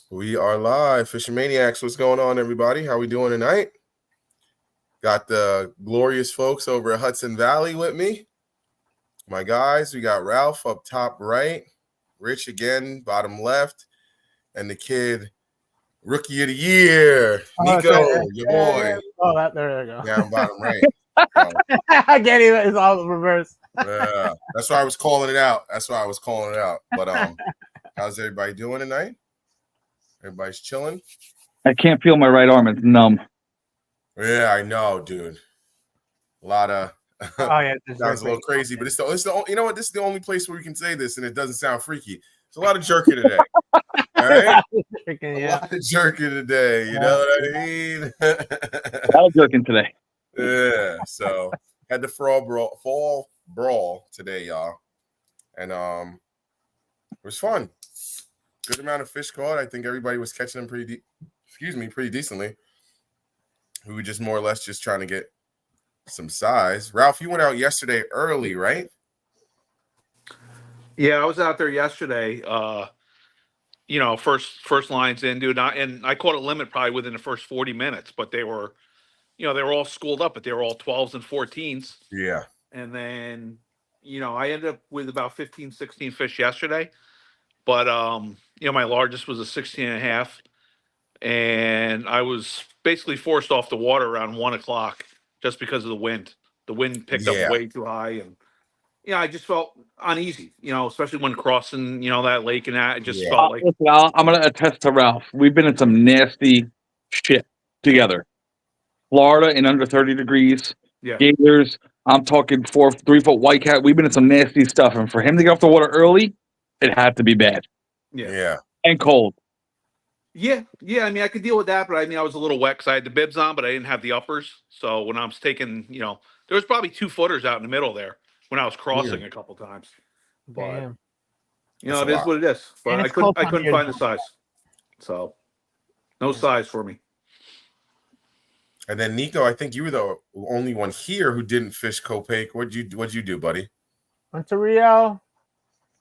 We are live. Fishing Maniacs, what's going on, everybody? How we doing tonight? Got the glorious folks over at Hudson Valley with me. My guys, we got Ralph up top right, Rich again, bottom left, and the kid, Rookie of the Year, Nico, your boy. Oh, there you go. Down bottom right. So, I can't even. It's all reversed. yeah, that's why I was calling it out. But how's everybody doing tonight? Everybody's chilling. I can't feel my right arm. It's numb. Yeah, I know, dude. A lot of sounds a little crazy, but it's the you know what? This is the only place where we can say this and it doesn't sound freaky. It's a lot of jerking today. All right, a lot of jerking today. You know what I mean? A lot of jerking today. Yeah. So had the fall brawl today, y'all, and it was fun. Good amount of fish caught. I think everybody was catching them pretty decently. We were just more or less just trying to get some size. Ralph, you went out yesterday early, right? Yeah, I was out there yesterday. First lines in, dude, and I caught a limit probably within the first 40 minutes, but they were all schooled up, but they were all 12s and 14s. Yeah. And then, I ended up with about 15, 16 fish yesterday. But, my largest was a 16 and a half. And I was basically forced off the water around 1 o'clock just because of the wind. The wind picked up way too high. And, I just felt uneasy, especially when crossing, that lake and that. It just felt like. Listen, I'm going to attest to Ralph. We've been in some nasty shit together. Florida in under 30 degrees. Yeah. Gators. I'm talking 3-foot white cat. We've been in some nasty stuff. And for him to get off the water early, it had to be bad. Yeah. And cold. Yeah. I mean, I could deal with that, but I was a little wet because I had the bibs on, but I didn't have the uppers. So when I was taking, there was probably 2 footers out in the middle there when I was crossing a couple times. But it is what it is. But I couldn't find the size. So no size for me. And then Nico, I think you were the only one here who didn't fish Copake. What'd you do, buddy? Went to Rio.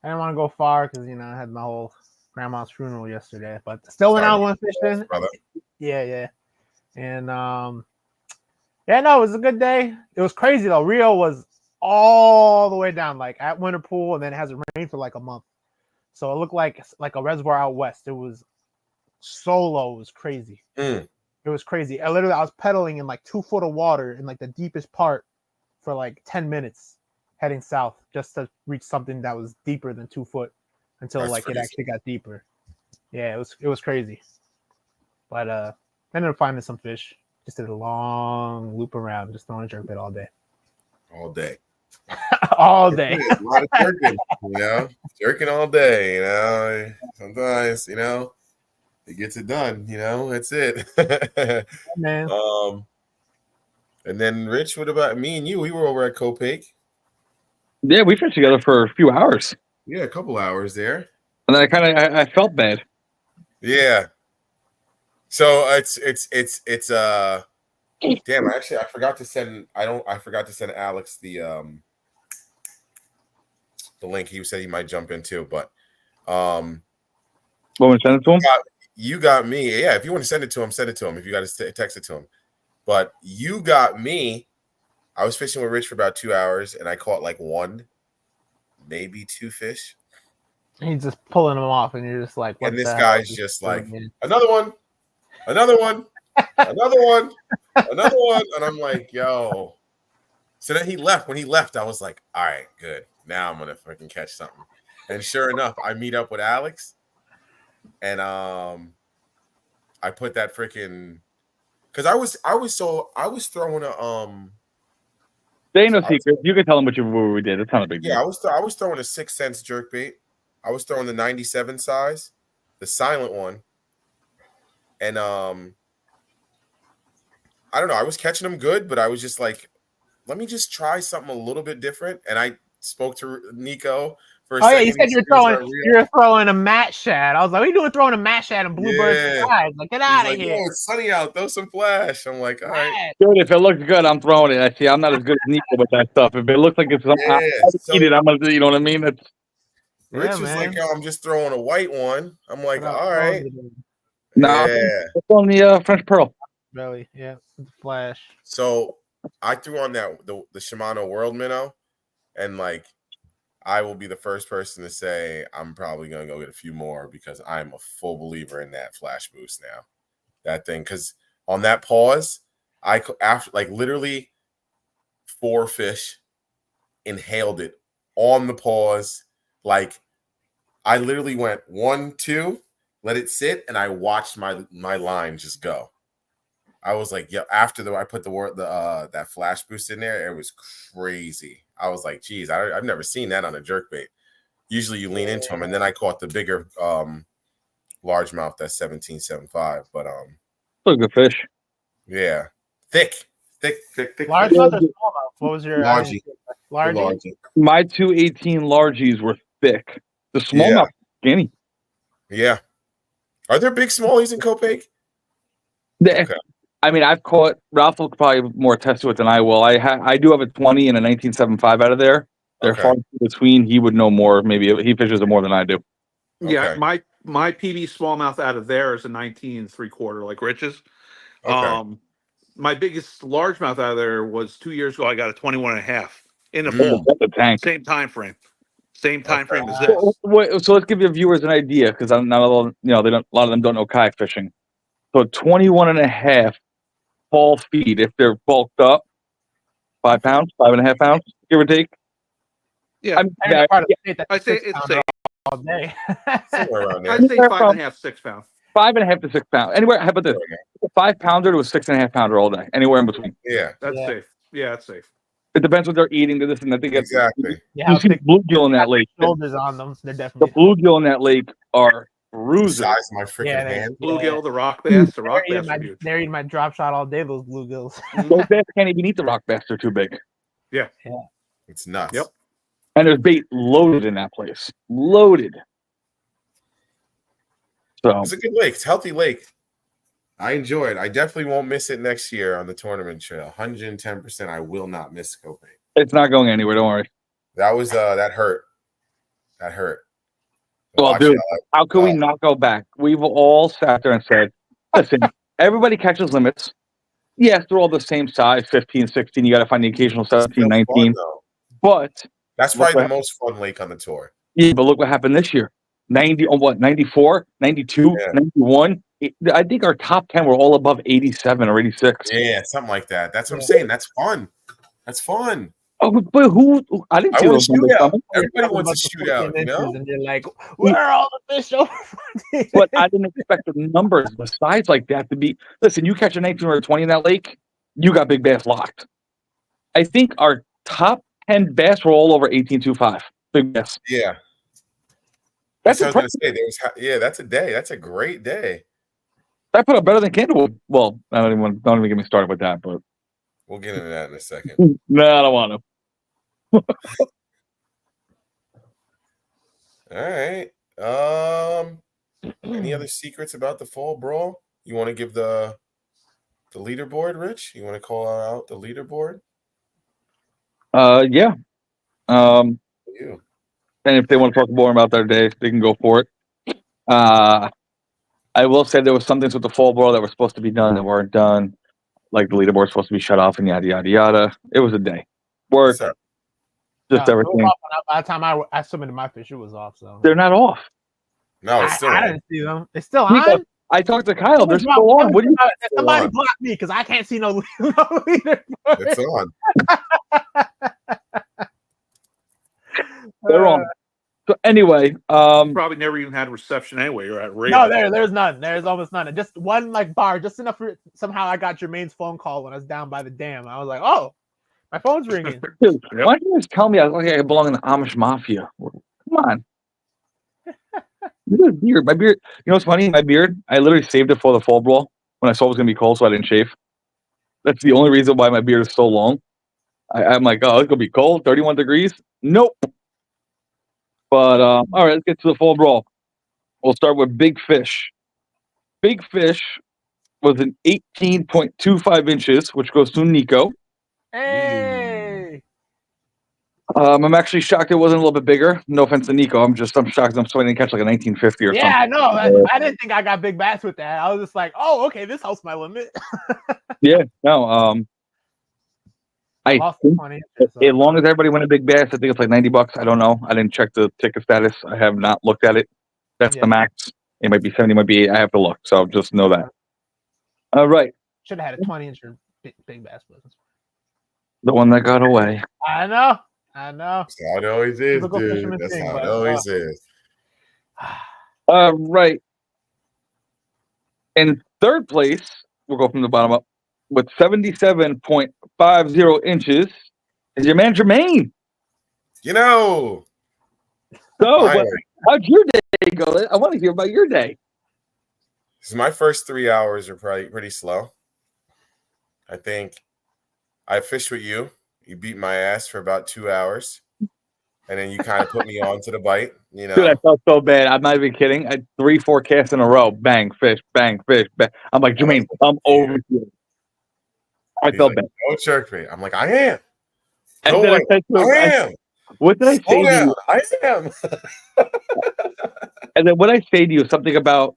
I didn't want to go far because I had my whole grandma's funeral yesterday, but still went fishing. Yeah. And no, it was a good day. It was crazy though. Rio was all the way down, like at Winter Pool, and then it hasn't rained for like a month. So it looked like a reservoir out west. It was so low. It was crazy. It was crazy. I was pedaling in like 2 foot of water in like the deepest part for like 10 minutes heading south just to reach something that was deeper than 2 foot until it actually got deeper. Yeah, it was crazy. But I ended up finding some fish. Just did a long loop around, just throwing a jerkbait all day. All day. All day. A lot of jerking, jerking all day, Sometimes, it gets it done, that's it. Man. And then Rich, what about me and you? We were over at Copake. Yeah, we fished together for a few hours. Yeah, a couple hours there. And then I felt bad. Yeah. So it's damn, actually I forgot to send Alex the link. He said he might jump in too, but want to send it to him? You got me. Yeah, if you want to send it to him, send it to him. If you got to text it to him. But you got me. I was fishing with Rich for about 2 hours, and I caught like 1, maybe 2 fish. He's just pulling them off, and you're just like, what and this guy's just like, another one. And I'm like, yo. So then he left. When he left, I was like, all right, good. Now I'm going to freaking catch something. And sure enough, I meet up with Alex. And I put that freaking because I was throwing a They ain't no secret. You can tell them what we did. It's not a big deal. Yeah, I was throwing a 6 cents jerkbait. I was throwing the 97 size, the silent one, and I don't know. I was catching them good, but I was just like, let me just try something a little bit different. And I spoke to Nico. For a second. Yeah, you said you're throwing a mat shad. I was like, what are you doing throwing a mat shad and bluebird flies? Like, get out of here. Oh, it's sunny out. Throw some flash. I'm like, all right. Dude, if it looks good, I'm throwing it. I see. I'm not as good as Nico with that stuff. If it looks like it's something, I'm gonna, you know what I mean? Rich was like, yo, I'm just throwing a white one. I'm like, all right. Nah, Yeah. it's on the French Pearl. Really? Yeah. The Flash. So I threw on that the Shimano World Minnow, and like I will be the first person to say I'm probably gonna go get a few more because I'm a full believer in that flash boost now. That thing, because on that pause, after like literally 4 fish inhaled it on the pause. Like I literally went 1, 2, let it sit, and I watched my line just go. I was like, yeah. After I put the that flash boost in there, it was crazy. I was like, geez, I've never seen that on a jerkbait. Usually you lean into them, and then I caught the bigger largemouth, that's 17.75. But Still a good fish. yeah, thick. Largemouth or smallmouth? What was your Largie. Largie? My 218 largies were thick. The smallmouth Yeah. skinny. Yeah. Are there big smallies in Copake? Okay. I mean, I've caught. Ralph will probably more attest to it than I will. I do have a 20 and a 1975 out of there. They're far between. He would know more. Maybe he fishes it more than I do. Yeah, my PB smallmouth out of there is a 19 3/4, like Rich's. My biggest largemouth out of there was 2 years ago. I got a 21.5 in the fall. The tank. Same time frame. Same time frame as So, this. so let's give your viewers an idea, because I'm not all, they don't. A lot of them don't know kayak fishing. So 21.5 fall feed, if they're bulked up, 5 pounds, 5.5 pounds, give or take. Yeah, I say it's safe all day. Somewhere around there. I'd say 5.5, 6 pounds. 5.5 to 6 pounds. Anywhere. How about this? A 5 pounder to a 6.5 pounder all day. Anywhere in between. Yeah, that's safe. Yeah, that's safe. It depends what they're eating. This and that. Exactly. You see bluegill in that lake. Shoulders on them. They're definitely the bluegill in that lake are bruisers. The size of my freaking hand. Bluegill, the rock bass, they're eating my drop shot all day. Those bluegills. Those bass can't even eat the rock bass. They're too big. Yeah. It's nuts. Yep. And there's bait loaded in that place. Loaded. So it's a good lake. It's a healthy lake. I enjoy it. I definitely won't miss it next year on the tournament trail. 110%. I will not miss Copake. It's not going anywhere. Don't worry. That was that hurt. That hurt. Well, dude, how could we not go back? We've all sat there and said, listen, everybody catches limits. Yes, they're all the same size, 15, 16. You got to find the occasional 17, 19. But that's probably the most fun lake on the tour. Yeah, but look what happened this year. 90 on what? 94, 92, 91. I think our top 10 were all above 87 or 86. Yeah, something like that. That's what I'm saying. That's fun. That's fun. Oh, but who? I didn't see those numbers coming. Everybody wants to shoot out, you know? And you're like, where are all the fish over? But I didn't expect the numbers, the size like that to be. Listen, you catch a 19 or a 20 in that lake, you got big bass locked. I think our top 10 bass were all over 18.25. Big bass. Yeah. That's what I was going to say. That's a day. That's a great day. I put up better than Candlewood. Well, don't even get me started with that, but we'll get into that in a second. No, I don't want to. All right. Any other secrets about the fall brawl? You want to give the leaderboard, Rich? You want to call out the leaderboard? Yeah. And if they want to talk more about their day, they can go for it. I will say there was some things with the fall brawl that were supposed to be done that weren't done. Like the leaderboard supposed to be shut off and yada yada yada. It was a day. Work. Just everything. By the time I submitted my fish, it was off. So they're not off. No, it's still I didn't see them. It's still on. I talked to Kyle. They're still on. What do you? Somebody blocked me because I can't see no leaderboard. It's on. They're on. So anyway, probably never even had reception anyway. You're at radio. No, there's none. There's almost none. Just one bar, just enough for somehow I got Jermaine's phone call when I was down by the dam. I was like, oh, my phone's ringing. Dude, why don't you just tell me I belong in the Amish mafia? Come on. Look at beard. My beard. You know what's funny? My beard, I literally saved it for the fall brawl when I saw it was gonna be cold, so I didn't shave. That's the only reason why my beard is so long. I'm like, oh, it's gonna be cold, 31 degrees. Nope. But all right, let's get to the fall brawl. We'll start with Big Fish. Big Fish was an 18.25 inches, which goes to Nico. Hey. I'm actually shocked it wasn't a little bit bigger. No offense to Nico. I'm shocked I'm swinging to catch like a 1950 or something. Yeah, I know. I didn't think I got big bass with that. I was just like, oh, okay, this helps my limit. Yeah, no. I think as long as everybody went a big bass, I think it's like $90. I don't know. I didn't check the ticket status. I have not looked at it. That's the max. It might be 70, might be 8. I have to look. So just know that. All right. Should have had a 20-inch big bass business. The one that got away. I know. That's how it always is, dude. That's how it always is. All right. In third place, we'll go from the bottom up, with 77.50 inches is your man Jermaine. You know. So, how'd your day go? I want to hear about your day. My first 3 hours are probably pretty slow. I think I fished with you. You beat my ass for about 2 hours. And then you kind of put me on to the bite, you know. Dude, I felt so bad. I'm not even kidding. I had 3-4 casts in a row. Bang, fish, bang, fish, bang. I'm like, Jermaine, I'm over here. I felt bad. No jerkbait. I'm like, I am. And then I am. What did I say to you? I am. And then what I say to you, something about,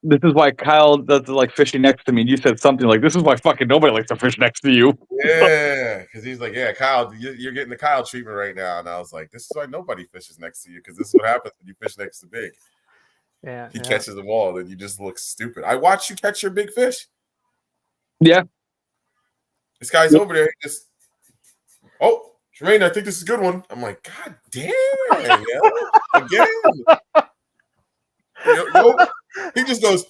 this is why Kyle doesn't like fishing next to me. And you said something like, this is why fucking nobody likes to fish next to you. Yeah, because he's like, yeah, Kyle, you're getting the Kyle treatment right now. And I was like, this is why nobody fishes next to you, because this is what happens when you fish next to big. Yeah, he catches them all, and you just look stupid. I watched you catch your big fish. Yeah. This guy's over there. He just, oh, Jermaine, I think this is a good one. I'm like, God damn, yo, again. Yo, he just goes,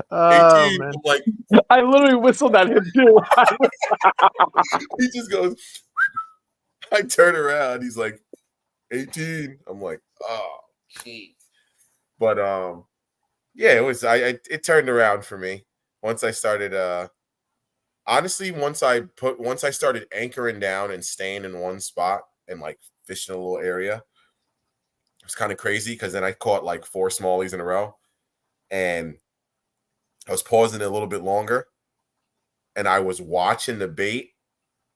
18. I'm like, I literally whistled at him too. He just goes, I turn around. He's like, 18. I'm like, oh, geez. But yeah, it was. It turned around for me once I started. Honestly, once I started anchoring down and staying in one spot and like fishing a little area, it was kind of crazy because then I caught like 4 smallies in a row, and I was pausing a little bit longer, and I was watching the bait,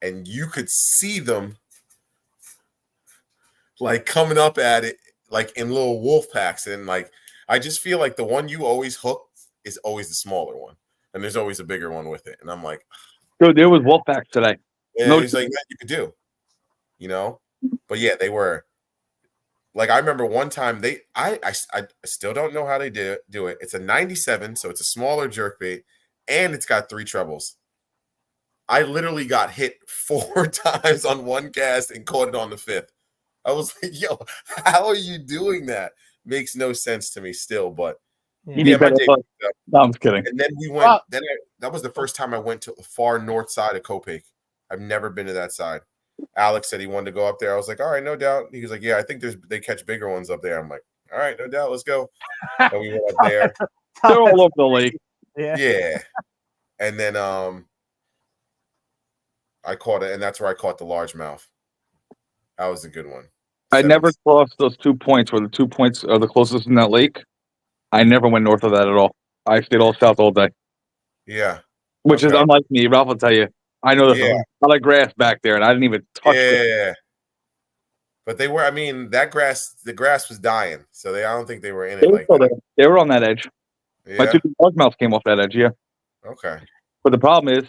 and you could see them like coming up at it like in little wolf packs, and like I just feel like the one you always hook is always the smaller one, and there's always a bigger one with it, and I'm like, dude, there was wolf packs today. Yeah, he's like, that you could do, you know. But yeah, they were like, I remember one time I still don't know how they do it. It's a 97, so it's a smaller jerkbait, and it's got 3 trebles. I literally got hit 4 times on one cast and caught it on the 5th. I was like, yo, how are you doing that? Makes no sense to me still, but yeah, my day. No, I'm just kidding. And then we went. That was the first time I went to the far north side of Copake. I've never been to that side. Alex said he wanted to go up there. I was like, all right, no doubt. He was like, yeah, I think they catch bigger ones up there. I'm like, all right, no doubt, let's go. And we went up there. They're all over the lake. Yeah. And then I caught it, and that's where I caught the largemouth. That was a good one. I never crossed those 2 points where the 2 points are the closest in that lake. I never went north of that at all. I stayed all south all day. Yeah. Which is unlike me. Ralph will tell you. I know there's a lot of grass back there, and I didn't even touch it. Yeah. But they were, I mean, the grass was dying. So I don't think they were in it like that. They were on that edge. Yeah. My 2 largemouths came off that edge, yeah. Okay. But the problem is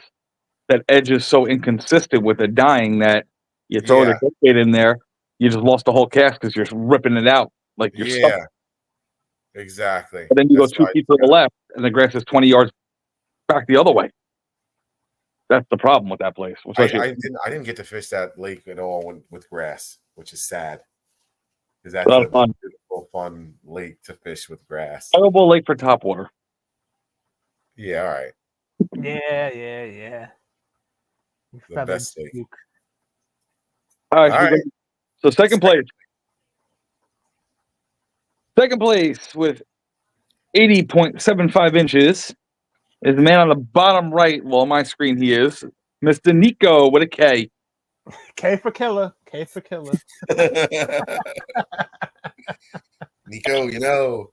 that edge is so inconsistent with the dying that you throw the bait in there, you just lost the whole cast because you're ripping it out. Like you're stuck. Exactly. But then you go 2 feet to the left, and the grass is 20 yards back the other way. That's the problem with that place. I didn't get to fish that lake at all with grass, which is sad. Because that's a beautiful, fun lake to fish with grass. Terrible lake for topwater. Yeah, all right. Yeah. The best lake. All right. So second place. Second place with 80.75 inches is the man on the bottom right. Well, on my screen, he is Mr. Nico with a K. K for killer. K for killer. Nico, you know.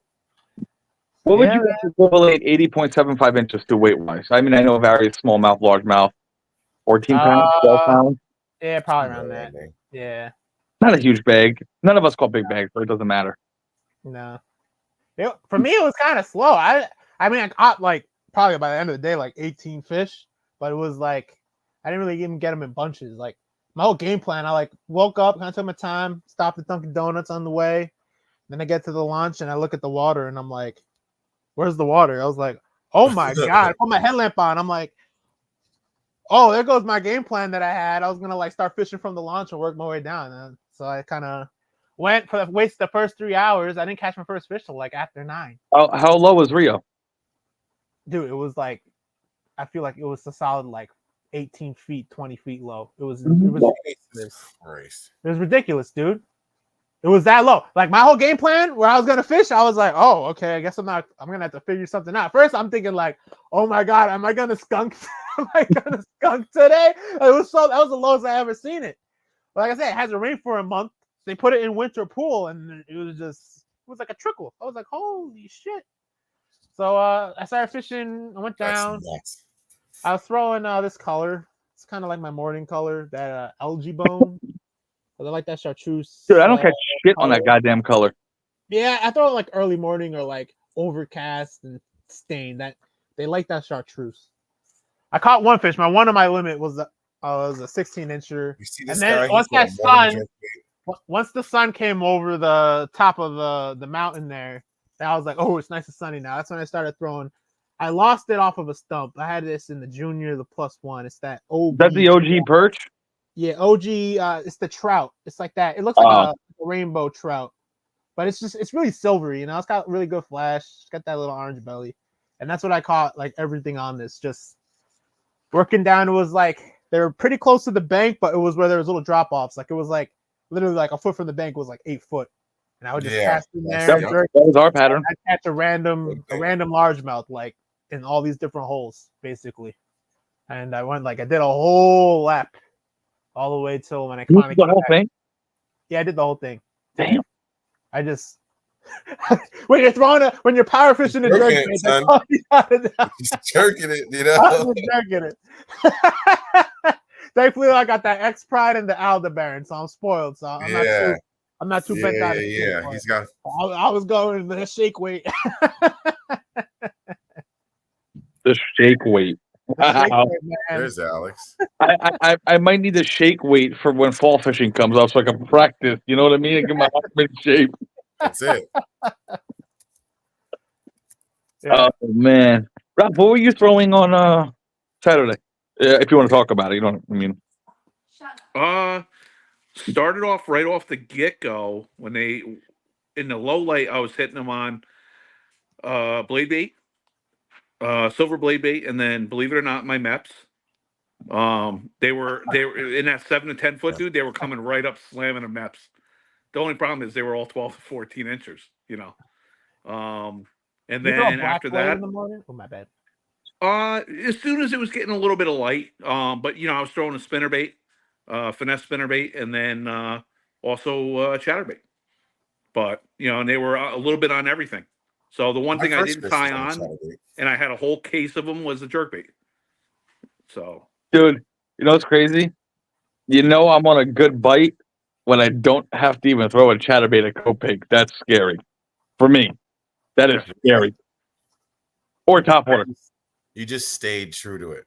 What would you equivalent 80.75 inches to weight wise? I mean, I know it varies small mouth, large mouth, 14 pounds, 12 pounds. Yeah, probably around that. Yeah. Not a huge bag. None of us caught big bags, so it doesn't matter. No. For me, it was kind of slow. I mean, I caught like probably by the end of the day like 18 fish, but it was like I didn't really even get them in bunches. Like my whole game plan, I like woke up, kind of took my time, stopped at Dunkin' Donuts on the way. Then I get to the lunch and I look at the water and I'm like, "Where's the water?" I was like, "Oh my god!" I put my headlamp on. I'm like, "Oh, there goes my game plan that I had. I was gonna like start fishing from the launch and work my way down." And so I kind of wasted the first 3 hours. I didn't catch my first fish till like after 9. How low was Rio? Dude, it was like I feel like it was a solid like 18 feet, 20 feet low. It was ridiculous, dude. It was that low. Like my whole game plan where I was gonna fish, I was like, oh, okay, I guess I'm gonna have to figure something out. First, I'm thinking like, oh my god, am I gonna skunk? Am I gonna skunk today? That was the lowest I ever seen it. But like I said, it hasn't rained for a month. They put it in winter pool and it was like a trickle. I was like, holy shit. So I started fishing. I went down. I was throwing this color. It's kind of like my morning color, that algae bone. I like that chartreuse. Dude, I don't catch shit on that goddamn color. Yeah, I throw it like early morning or like overcast and stain. That they like that chartreuse. I caught one fish. One of my limit was a 16-incher. And then once the sun came over the top of the mountain there, I was like, oh, it's nice and sunny now. That's when I started throwing. I lost it off of a stump. I had this in the junior, the +1. It's that OG. That's the OG perch? Yeah, OG. It's the trout. It's like that. It looks like a rainbow trout, but it's really silvery. You know, it's got really good flash. It's got that little orange belly, and that's what I caught. Like everything on this, just working down. It was like they were pretty close to the bank, but it was where there was little drop offs. Like it was like literally like a foot from the bank was like 8 foot, and I would just cast in there. That was our pattern. I'd catch a random largemouth like in all these different holes, basically, and I did a whole lap. All the way till when I finally the whole thing. Yeah, I did the whole thing. Damn. I just when you're power fishing a jerk bait, that's all you gotta do. He's jerking it, you know. I was jerking it. Thankfully, I got that X Pride and the Aldebaran, so I'm spoiled. So I'm not too bent out. Yeah, he's got. I was going the shake weight. The shake weight. Wow. There's Alex. I might need a shake weight for when fall fishing comes up so I can practice. You know what I mean? And get my arm in shape. That's it. Oh man, Rob, what were you throwing on Saturday? If you want to talk about it, you know what I mean. Started off right off the get go when they in the low light. I was hitting them on blade bait. Silver blade bait, and then believe it or not, my Meps. They were in that 7 to 10 foot, dude. They were coming right up, slamming the Meps. The only problem is they were all 12 to 14 inches, you know. And then after that, in the morning? Oh my bad. As soon as it was getting a little bit of light, but you know, I was throwing a spinnerbait, finesse spinnerbait, and then also chatterbait. But you know, and they were a little bit on everything. So the one thing I didn't tie on, and I had a whole case of them, was the jerkbait. So, dude, you know what's crazy? You know I'm on a good bite when I don't have to even throw a chatterbait at Copig. That's scary for me. That is scary. Or top water. You just stayed true to it.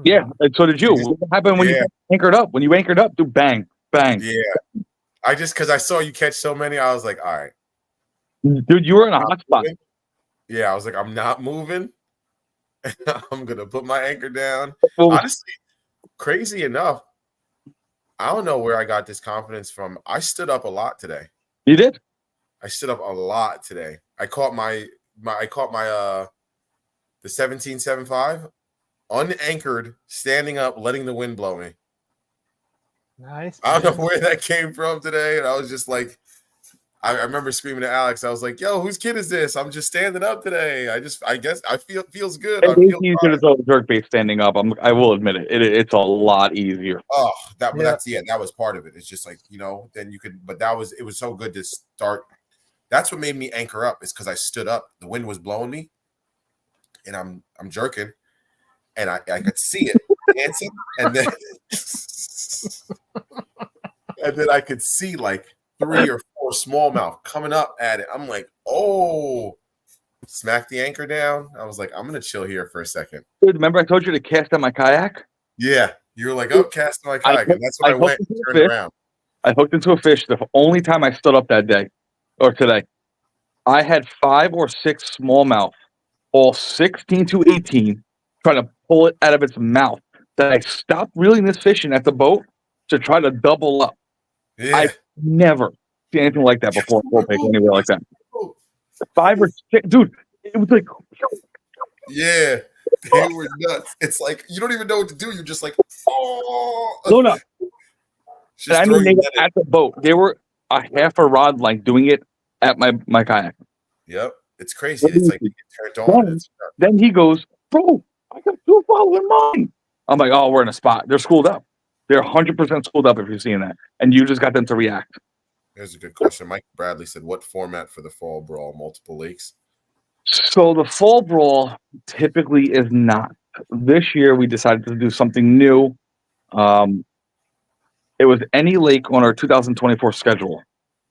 Yeah, and so did you. What happened when you anchored up? When you anchored up, dude, bang, bang. Yeah, because I saw you catch so many, I was like, all right. Dude, you were in a hot spot. Yeah, I was like, I'm not moving. I'm gonna put my anchor down. Honestly, crazy enough, I don't know where I got this confidence from. I stood up a lot today. You did? I stood up a lot today. I caught the 17.75 unanchored, standing up, letting the wind blow me. Nice. I don't know where that came from today, and I was just like, I remember screaming at Alex. I was like, "Yo, whose kid is this? I'm just standing up today. I guess I feels good. It's easier to throw the jerkbait standing up. I will admit it. It's a lot easier. Oh, that was part of it. It's just like, you know, then you could, but it was so good to start. That's what made me anchor up, is because I stood up. The wind was blowing me, and I'm jerking, and I could see it dancing, and then And then I could see like 3 or 4 smallmouth coming up at it. I'm like, oh, smack the anchor down. I was like, I'm going to chill here for a second. Dude, remember I told you to cast on my kayak? Yeah. You were like, oh, cast my kayak. And that's when I went and turned around. I hooked into a fish the only time I stood up that day or today. I had 5 or 6 smallmouth, all 16 to 18, trying to pull it out of its mouth. That I stopped reeling this fish in at the boat to try to double up. Yeah. I've never seen anything like that before. Anywhere like that. 5 or 6, dude. It was like, yeah, they were nuts. It's like you don't even know what to do. You're just like, oh, no. And I mean, they were at the boat. They were a half a rod like doing it at my kayak. Yep, it's crazy. It's like you get turned on. Then he goes, bro, I got 2 following mine. I'm like, oh, we're in a spot. They're schooled up. They're 100% schooled up if you're seeing that. And you just got them to react. Here's a good question. Mike Bradley said, what format for the fall brawl? Multiple lakes? So the fall brawl typically is not. This year we decided to do something new. It was any lake on our 2024 schedule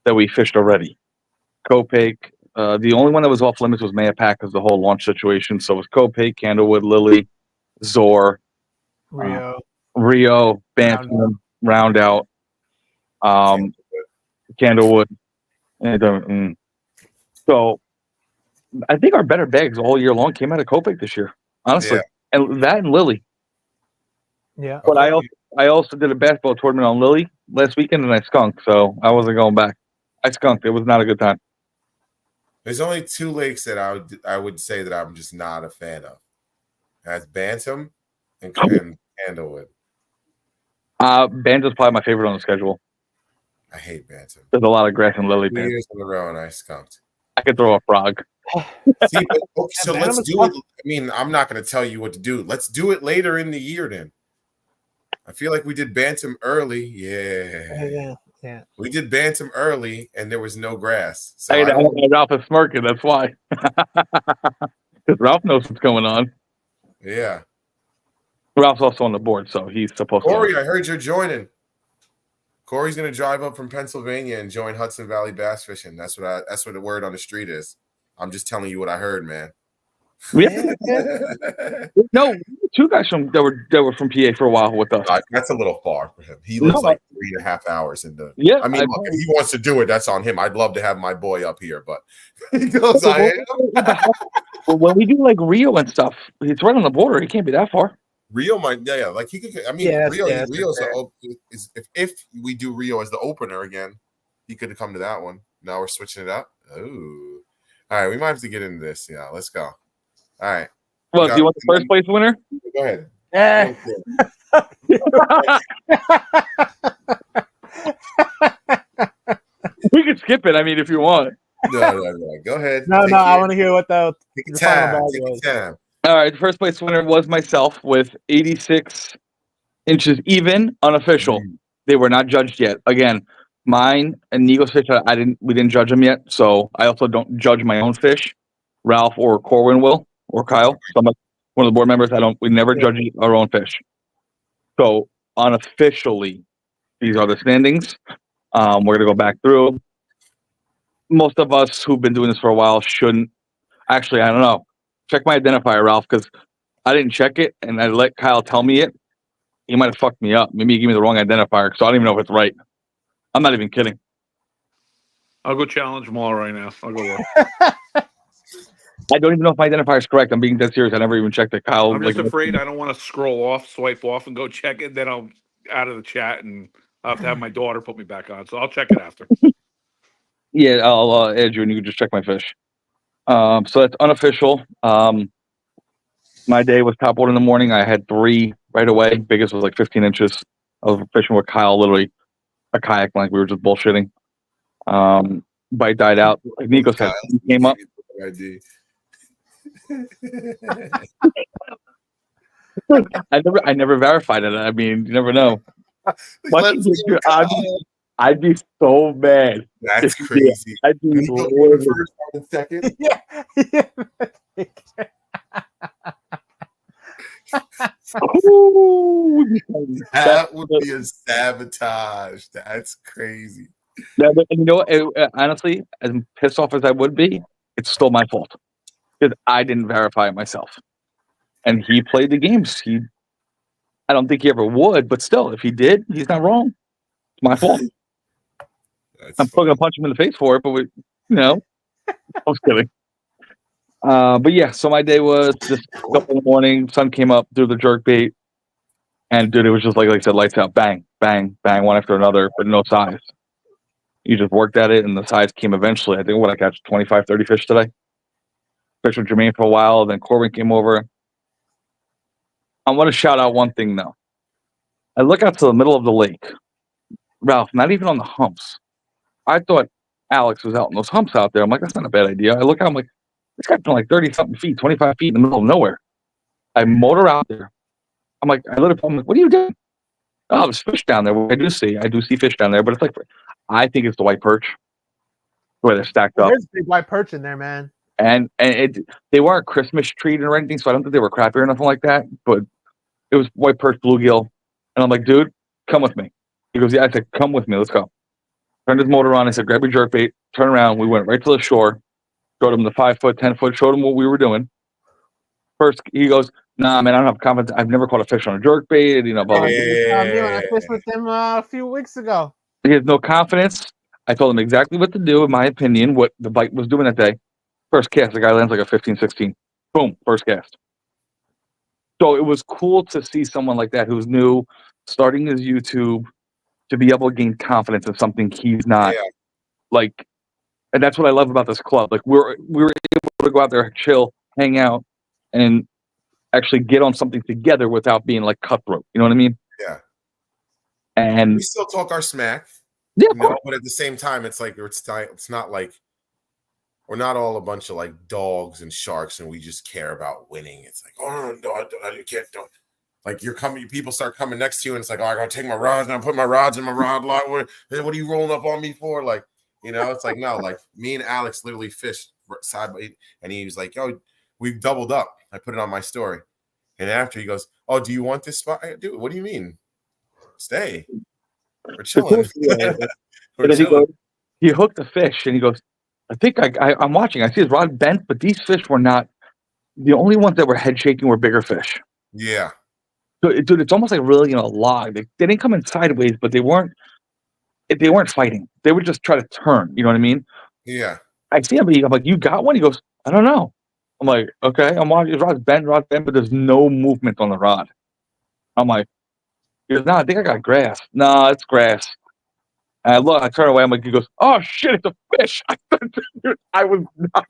that we fished already. Copake. The only one that was off limits was Mayapack because the whole launch situation. So it was Copake, Candlewood, Lily, Zor, Rio, Bantam, Roundout, Candlewood. And so I think our better bags all year long came out of Copake this year, honestly. Yeah. And that and Lily. Yeah. But I also did a basketball tournament on Lily last weekend and I skunked, so I wasn't going back. I skunked. It was not a good time. There's only 2 lakes that I would say that I'm just not a fan of. That's Bantam and Candlewood. Bantam's probably my favorite on the schedule. I hate Bantam. There's a lot of grass and Lily. 2 years in a row and I skunked. I could throw a frog. See, but, okay, so let's do it. I mean, I'm not going to tell you what to do. Let's do it later in the year then. I feel like we did Bantam early. Yeah. We did Bantam early and there was no grass. So Ralph is smirking. That's why. Because Ralph knows what's going on. Yeah. Ralph's also on the board, so he's supposed to. Corey, I heard you're joining. Corey's going to drive up from Pennsylvania and join Hudson Valley bass fishing. That's what the word on the street is. I'm just telling you what I heard, man. Yeah. No, 2 guys that were from PA for a while with us. That's a little far for him. He lives like 3.5 hours in the. Yeah, I mean, look, if he wants to do it, that's on him. I'd love to have my boy up here, but he goes, I am. Well, when we do like Rio and stuff, it's right on the border. He can't be that far. Rio might, like he could. I mean, Rio's if we do Rio as the opener again, he could have come to that one. Now we're switching it up. Oh, all right. We might have to get into this. Yeah, let's go. All right. Well, do you want the first place winner? Go ahead. We could skip it. I mean, if you want. No. Go ahead. No. I want to hear what the final bag was. All right. The first place winner was myself with 86 inches even, unofficial. They were not judged yet. Again, mine and Nigo's fish, we didn't judge them yet. So I also don't judge my own fish. Ralph or Corwin will. Or Kyle, one of the board members. We never judge our own fish. So unofficially, these are the standings. We're gonna go back through. Most of us who've been doing this for a while shouldn't. Actually, I don't know. Check my identifier, Ralph, because I didn't check it and I let Kyle tell me it. He might have fucked me up. Maybe he gave me the wrong identifier, so I don't even know if it's right. I'm not even kidding. I'll go challenge them all right now. I'll go look. I don't even know if my identifier is correct. I'm being dead serious. I never even checked it, Kyle. I'm just afraid I don't want to swipe off, and go check it. Then I'll out of the chat, and I'll have to have my daughter put me back on. So I'll check it after. Yeah, I'll add you, and you can just check my fish. So that's unofficial. My day was top order in the morning. I had 3 right away. Biggest was like 15 inches. I was fishing with Kyle, literally a kayak length. We were just bullshitting. Bite died out. Like Nico said, he came up. I never verified it. I mean, you never know. I'd be so mad. That's crazy. I'd be first and second. Yeah. Ooh, That would be a sabotage. That's crazy. yeah, but you know what? Honestly, as pissed off as I would be, it's still my fault because I didn't verify it myself. And he played the games. I don't think he ever would, but still, if he did, he's not wrong. It's my fault. That's I'm still funny. gonna punch him in the face for it, but I was kidding. But yeah, so my day was just couple in the morning. Sun came up, threw the jerk bait, and dude, it was just like I said, lights out, bang, bang, bang, one after another, but no size. You just worked at it, and the size came eventually. I think I catch 25, 30 fish today. Fished with Jermaine for a while, then Corbin came over. I want to shout out one thing though. I look out to the middle of the lake, Ralph, not even on the humps. I thought Alex was out in those humps out there. I'm like, that's not a bad idea. I look out, I'm like, this guy's been like 30 something feet, 25 feet in the middle of nowhere. I motor out there. I'm like, I'm like, what are you doing? Oh, there's fish down there. Well, I do see fish down there, but it's like, I think it's the white perch where they're stacked up. There's a big white perch in there, man. And they weren't Christmas treated or anything, so I don't think they were crappy or nothing like that. But it was white perch, bluegill, and I'm like, dude, come with me. He goes, yeah. I said, come with me, let's go. Turned his motor on. I said, grab your jerkbait. Turn around. We went right to the shore. Showed him the 5 foot, 10 foot. Showed him what we were doing. First, he goes, nah, man, I don't have confidence. I've never caught a fish on a jerkbait. Blah, blah, blah. I fished with him a few weeks ago. He has no confidence. I told him exactly what to do, in my opinion, what the bite was doing that day. First cast, the guy lands like a 15, 16. Boom, first cast. So it was cool to see someone like that who's new, starting his YouTube, to be able to gain confidence in something he's not. Yeah. Like, and that's what I love about this club. Like, we were able to go out there, chill, hang out, and actually get on something together without being like cutthroat. You know what I mean? Yeah. And we still talk our smack. Yeah, but at the same time, it's like it's not like we're not all a bunch of like dogs and sharks, and we just care about winning. It's like, oh no, you can't do it. Like people start coming next to you, and it's like, oh, I gotta take my rods and I put my rods in my rod lot. What are you rolling up on me for? Like, it's like no, like me and Alex literally fished side by, and he was like, yo, we've doubled up. I put it on my story, and after he goes, oh, do you want this spot? Dude, what do you mean? Stay. We're chilling. We're chilling. He hooked the fish, and he goes, I think I'm watching. I see his rod bent, but these fish were not the only ones that were head shaking. Were bigger fish. Yeah. So, dude, it's almost like really a log. They didn't come in sideways, but they weren't fighting. They would just try to turn. You know what I mean? Yeah. I see him. I'm like, you got one? He goes, I don't know. I'm like, okay. I'm watching his rod's bent, but there's no movement on the rod. I'm like, he goes, no, I think I got grass. No, it's grass. And I turn away. I'm like, he goes, oh shit, it's a fish. I was not.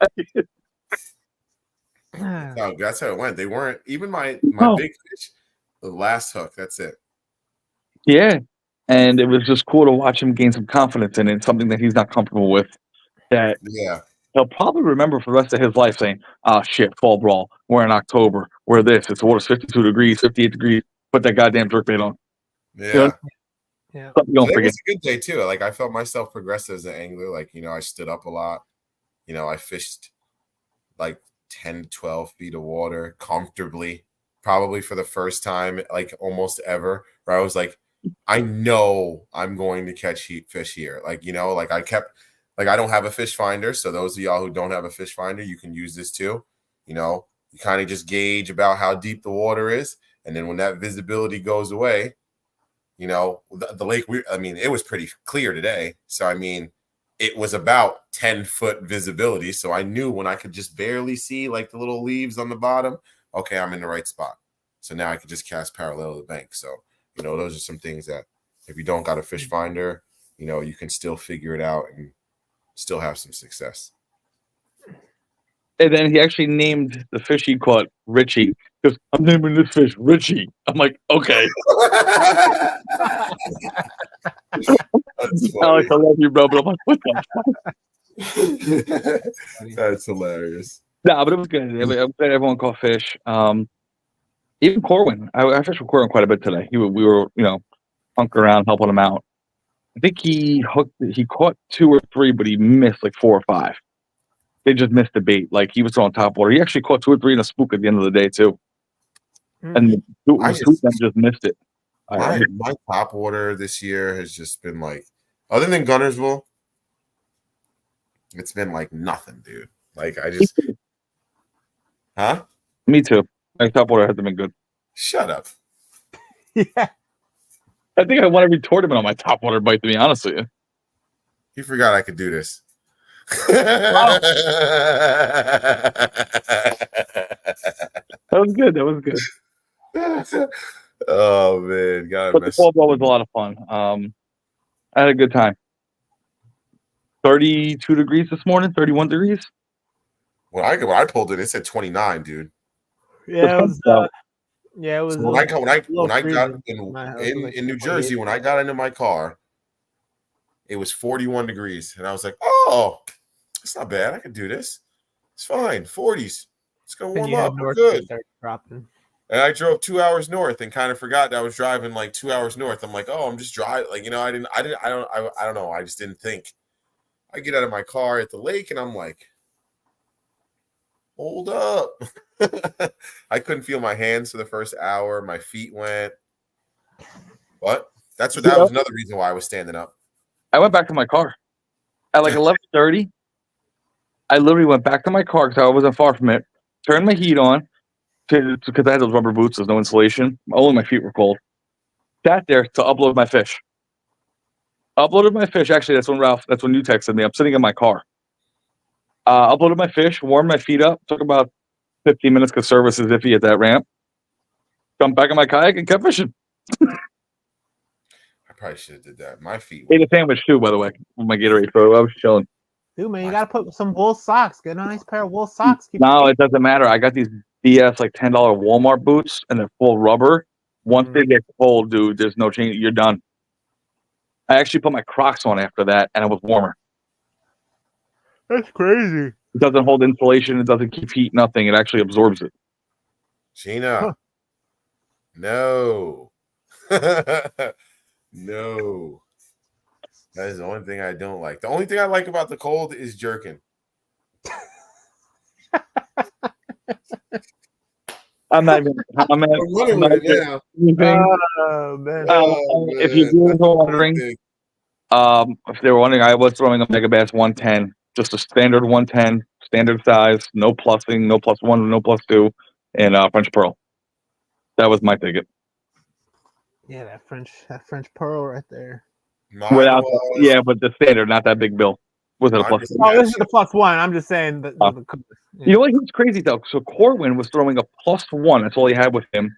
No, that's how it went. They weren't even my big fish. The last hook. That's it. Yeah, and it was just cool to watch him gain some confidence in it. Something that he's not comfortable with. That he'll probably remember for the rest of his life, saying, "Oh shit, fall brawl. We're in October. We're this. It's water's 52 degrees, 58 degrees. Put that goddamn jerkbait on." Yeah. Yeah. It was a good day too. Like I felt myself progress as an angler. Like, I stood up a lot. I fished like 10, 12 feet of water comfortably, probably for the first time, like almost ever, where I was like, I know I'm going to catch fish here. Like, like I kept, like I don't have a fish finder. So those of y'all who don't have a fish finder, you can use this too. You kind of just gauge about how deep the water is. And then when that visibility goes away, the lake, it was pretty clear today. So, it was about 10-foot visibility. So I knew when I could just barely see like the little leaves on the bottom, okay, I'm in the right spot. So now I could just cast parallel to the bank. So, those are some things that if you don't got a fish finder, you can still figure it out and still have some success. And then he actually named the fish he caught Richie. He goes, I'm naming this fish Richie. I'm like, okay. Alex, I love you, bro. But I'm like, what the fuck? That's hilarious. Nah, but it was good. I'm glad everyone caught fish. Even Corwin. I fished with Corwin quite a bit today. We were, hunking around, helping him out. I think he caught 2 or 3, but he missed like 4 or 5. They just missed the bait. Like he was on top water. He actually caught 2 or 3 in a spook at the end of the day too. and the I two just- of them just missed it. My top order this year has just been like, other than Gunnersville, it's been like nothing, dude. Like I just, huh? Me too. My top order hasn't been good. Shut up. Yeah. I think I won every tournament on my top order bike, to be honest with you. You forgot I could do this. That was good. That was good. Oh man, God, But the fall ball was a lot of fun. I had a good time. 32 degrees this morning, 31 degrees. When I pulled it, it said 29, dude. Yeah, it was. Yeah, it was. So when I got freezing. in New Jersey, when I got into my car, it was 41 degrees, and I was like, "Oh, it's not bad. I can do this. It's fine. 40s. It's gonna warm up. We're good." Dropping. And I drove 2 hours north and kind of forgot that I was driving like 2 hours north. I'm like, "Oh, I'm just driving." Like, I don't know. I just didn't think. I get out of my car at the lake, and I'm like, "Hold up." I couldn't feel my hands for the first hour. My feet went. What? That was another reason why I was standing up. I went back to my car at like 11:30. I literally went back to my car because I wasn't far from it. Turned my heat on because I had those rubber boots. There's no insulation. Only my feet were cold. Sat there to upload my fish. Uploaded my fish. Actually, that's when you texted me. I'm sitting in my car. Uploaded my fish. Warmed my feet up. Took about 15 minutes because service is iffy at that ramp. Jumped back in my kayak and kept fishing. I probably should have did that. My feet. Ate a sandwich too, by the way, with my Gatorade. So I was chilling. Dude, man, you gotta put some wool socks. Get a nice pair of wool socks. No, it doesn't matter. I got these BS like $10 Walmart boots, and they're full rubber. Once they get cold, dude, there's no change. You're done. I actually put my Crocs on after that, and it was warmer. That's crazy. It doesn't hold insulation. It doesn't keep heat. Nothing. It actually absorbs it. Gina. Huh. No. No. That is the only thing I don't like. The only thing I like about the cold is jerking. I'm not even. I'm not now. If you were wondering, if they were wondering, I was throwing a Mega Bass 110, just a standard 110, standard size, no plussing, no plus one, no plus two, and French Pearl. That was my ticket. Yeah, that French pearl right there. But the standard, not that big bill. Was it a plus? Oh, this is the plus one. I'm just saying that. You know what? He was crazy though. So Corwin was throwing a +1. That's all he had with him,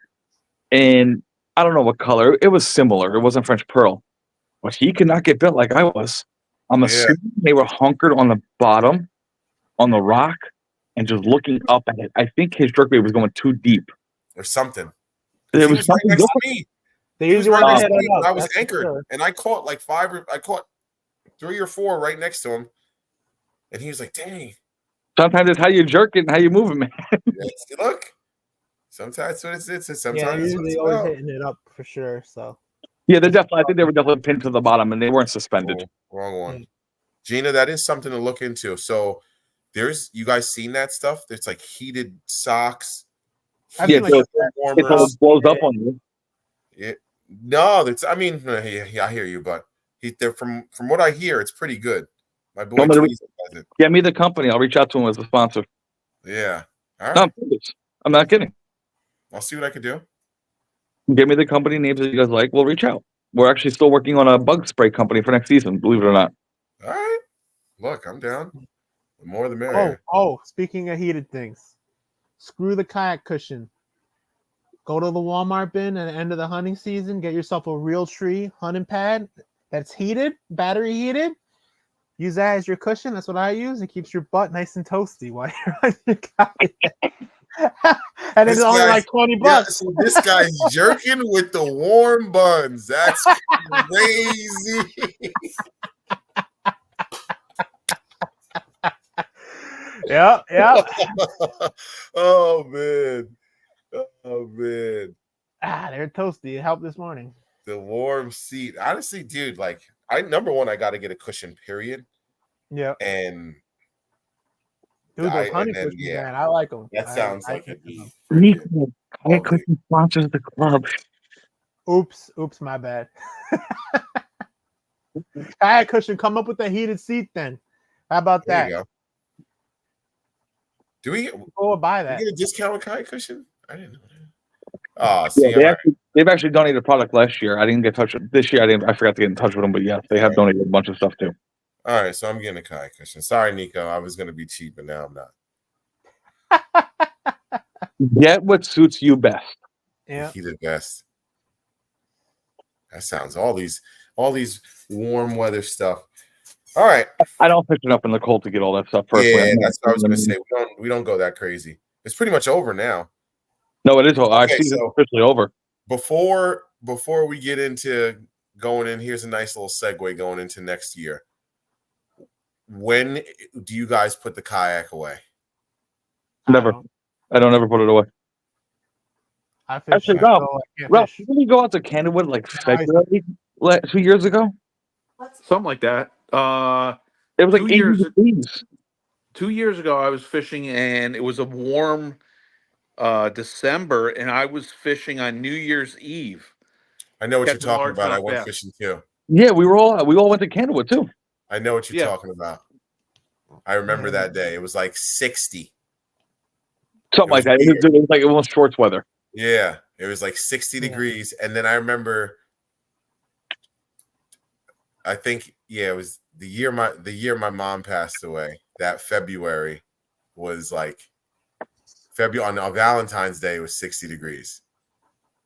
and I don't know what color. It was similar. It wasn't French Pearl, but he could not get bit like I was. I'm assuming they were hunkered on the bottom, on the rock, and just looking up at it. I think his jerkbait was going too deep or something. It was right next to me. They usually want to hit it up. I was anchored, and I caught like I caught 3 or 4 right next to him, and he was like, "Dang." Sometimes it's how you jerk it and how you move it, man. Look, sometimes it's sometimes yeah, it's usually always hitting it up for sure. So yeah, I think they were definitely pinned to the bottom, and they weren't suspended. Wrong one, Gina. That is something to look into. So you guys seen that stuff? There's like heated socks. It blows up on you. No, I mean, yeah, I hear you, but they're from what I hear, it's pretty good. My boy get me the company. I'll reach out to him as a sponsor. Yeah. All right. No, I'm not kidding. I'll see what I can do. Give me the company names that you guys like. We'll reach out. We're actually still working on a bug spray company for next season, believe it or not. All right. Look, I'm down. The more the merrier. Oh, speaking of heated things, screw the kayak cushion. Go to the Walmart bin at the end of the hunting season. Get yourself a real tree hunting pad that's heated, battery heated. Use that as your cushion. That's what I use. It keeps your butt nice and toasty while you're on your kayak. And it's only like $20. Yeah, so this guy's jerking with the warm buns. That's crazy. Yeah. Oh man. They're toasty. It helped this morning. The warm seat. Honestly, dude, like number one, I got to get a cushion, period. Yeah. And Dude, those honey and then, cushions, man, I like them. that sounds like it'd them. be freaking lovely. Sponsors the club. Oops, my bad. Kayak cushion, come up with a heated seat then. How about There that? you go. Do we Go buy that? get a discount with kayak cushion? I didn't know that. Oh, see, they've actually donated a product last year. I didn't get in touch with this year. I forgot to get in touch with them, but yes, they have donated a bunch of stuff too. All right, so I'm getting a kayak cushion. Sorry, Nico. I was gonna be cheap, but now I'm not. Get what suits you best. Yeah. He the best. That sounds all these warm weather stuff. All right. I don't fish enough in the cold to get all that stuff personally. Yeah, that's what I was gonna say. We don't go that crazy. It's pretty much over now. No, it is. I see so it's officially over. Before we get into going in, here's a nice little segue going into next year. When do you guys put the kayak away? Never. I don't ever put it away. I fish. Actually, Ralph, didn't we go out to Canada like February 2 years ago? Something like that. It was like 2 years. 80 degrees. 2 years ago, I was fishing, and it was a warm December, and I was fishing on New Year's Eve. I know what you're Catching talking large about. I bass. went fishing too. Yeah, we all went to Canada too. I know what you're Yeah. talking about. I remember that day. It was like 60. Something like that. It was like almost shorts weather. Yeah, it was like 60 degrees, and then I remember. I think it was the year my mom passed away. That February was like February on Valentine's Day. It was 60 degrees,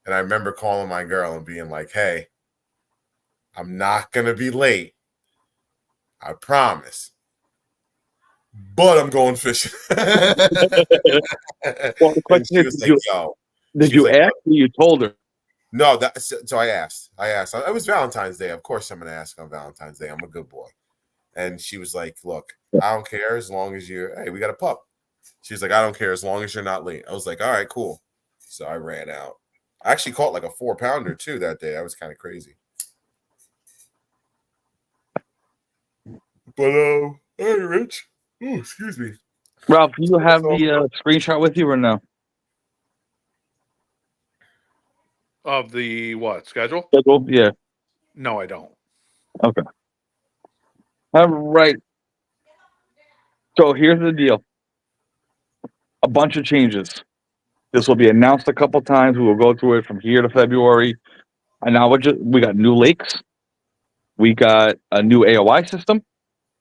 and I remember calling my girl and being like, "Hey, I'm not gonna be late. I promise, but I'm going fishing." Well, the question is, did you ask or you told her? No, so I asked. It was Valentine's Day. Of course, I'm going to ask on Valentine's Day. I'm a good boy. And she was like, "Look, I don't care as long as hey, we got a pup." She's like, "I don't care as long as you're not late." I was like, "All right, cool." So I ran out. I actually caught like a 4-pounder too that day. That was kind of crazy. But hey, Rich. Oh, excuse me. Ralph, do you have the screenshot with you or no? Of the what schedule? Yeah. No, I don't. Okay. All right. So here's the deal. A bunch of changes. This will be announced a couple times. We will go through it from here to February. And now we got new lakes. We got a new AOI system.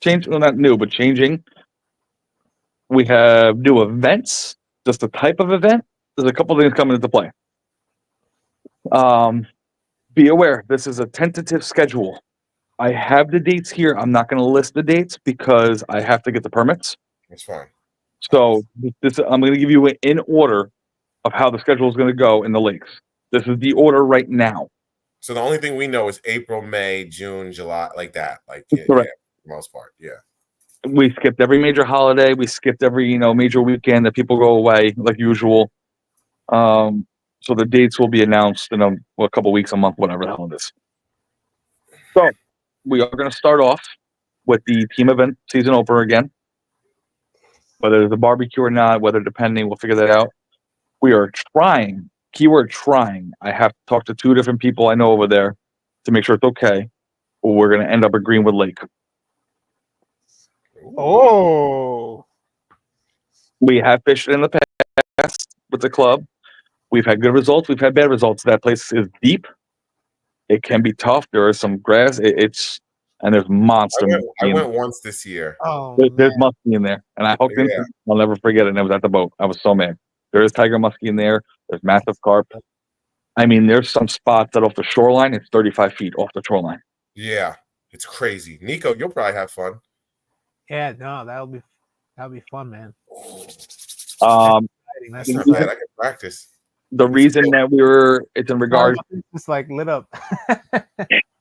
Well, not new, but changing. We have new events. Just the type of event. There's a couple things coming into play. Be aware, this is a tentative schedule. I have the dates here. I'm not going to list the dates because I have to get the permits. That's fine. So I'm going to give you in order of how the schedule is going to go in the lakes. This is the order right now. So the only thing we know is April, May, June, July, like that. Like Correct. Yeah, for the most part. Yeah. We skipped every major holiday. We skipped every major weekend that people go away like usual. So the dates will be announced in a couple weeks, a month, whatever the hell it is. So we are going to start off with the team event season opener again. Whether it's a barbecue or not, whether depending, we'll figure that out. We are trying, keyword trying. I have to talk to 2 different people I know over there to make sure it's okay. Or we're going to end up agreeing with Lake. Oh. We have fished in the past with the club. We've had good results. We've had bad results. That place is deep. It can be tough. There is some grass. And there's monster. I went once this year. Oh, there's muskie in there, and I hooked into. I'll never forget it. And it was at the boat. I was so mad. There is tiger muskie in there. There's massive carp. I mean, there's some spots that off the shoreline, it's 35 feet off the shoreline. Yeah, it's crazy. Nico, you'll probably have fun. Yeah, no, that'll be fun, man. That's not bad. I can practice. The reason that it's in regards, it's like lit up.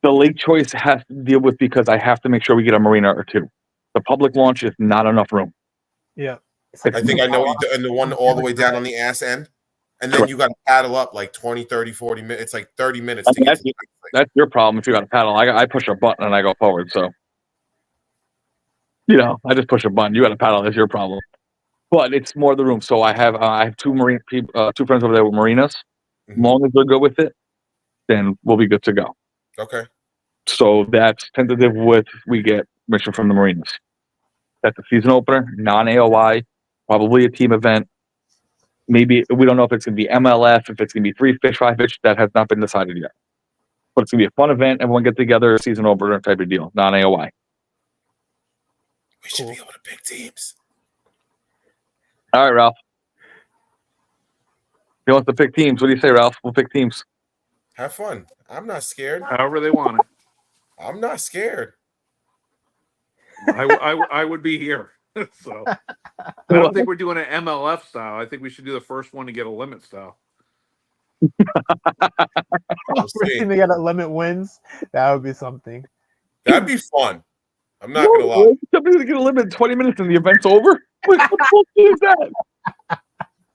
the lake choice has to deal with because I have to make sure we get a marina or 2. The public launch is not enough room. Yeah, I think I know what you do, and the one all the way down on the ass end, and then you got to paddle up like 20, 30, 40 minutes. It's like 30 minutes to get to the That's your problem if you got to paddle. I push a button and I go forward. So, I just push a button. You got to paddle. That's your problem. but it's more the room. So I have two two friends over there with marinas. Mhm. Long as they're good with it, then we'll be good to go. Okay. So that's tentative with we get permission from the marinas. That's a season opener, non-AOI, probably a team event. Maybe we don't know if it's going to be MLF, if it's going to be 3 fish, 5 fish. That has not been decided yet. But it's going to be a fun event. Everyone get together, season opener type of deal, non-AOI. We should be able to pick teams. All right, Ralph. He wants to pick teams. What do you say, Ralph? We'll pick teams. Have fun. I'm not scared. However they want it. I'm not scared. I would be here. So I don't think we're doing an MLF style. I think we should do the first one to get a limit style. We'll First see. team to get a limit wins. That would be something. That'd be fun. I'm not gonna lie. Somebody's gonna get a limit in 20 minutes and the event's over. What bullshit is that?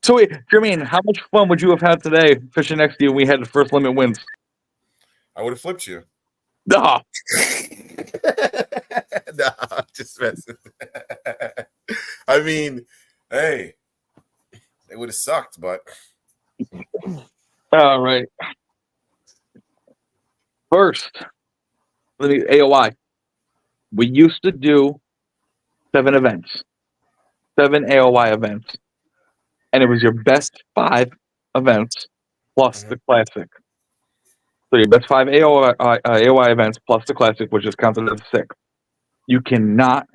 So wait, Jermaine, how much fun would you have had today fishing next to you when we had the first limit wins? I would have flipped you. Nah. No, I'm just messing. I mean, hey, it would have sucked, but All right. First, let me AOI. We used to do 7 events, 7 AOI events, and it was your best 5 events plus the classic. So your best 5 AOI events plus the classic, which is counted as 6. You cannot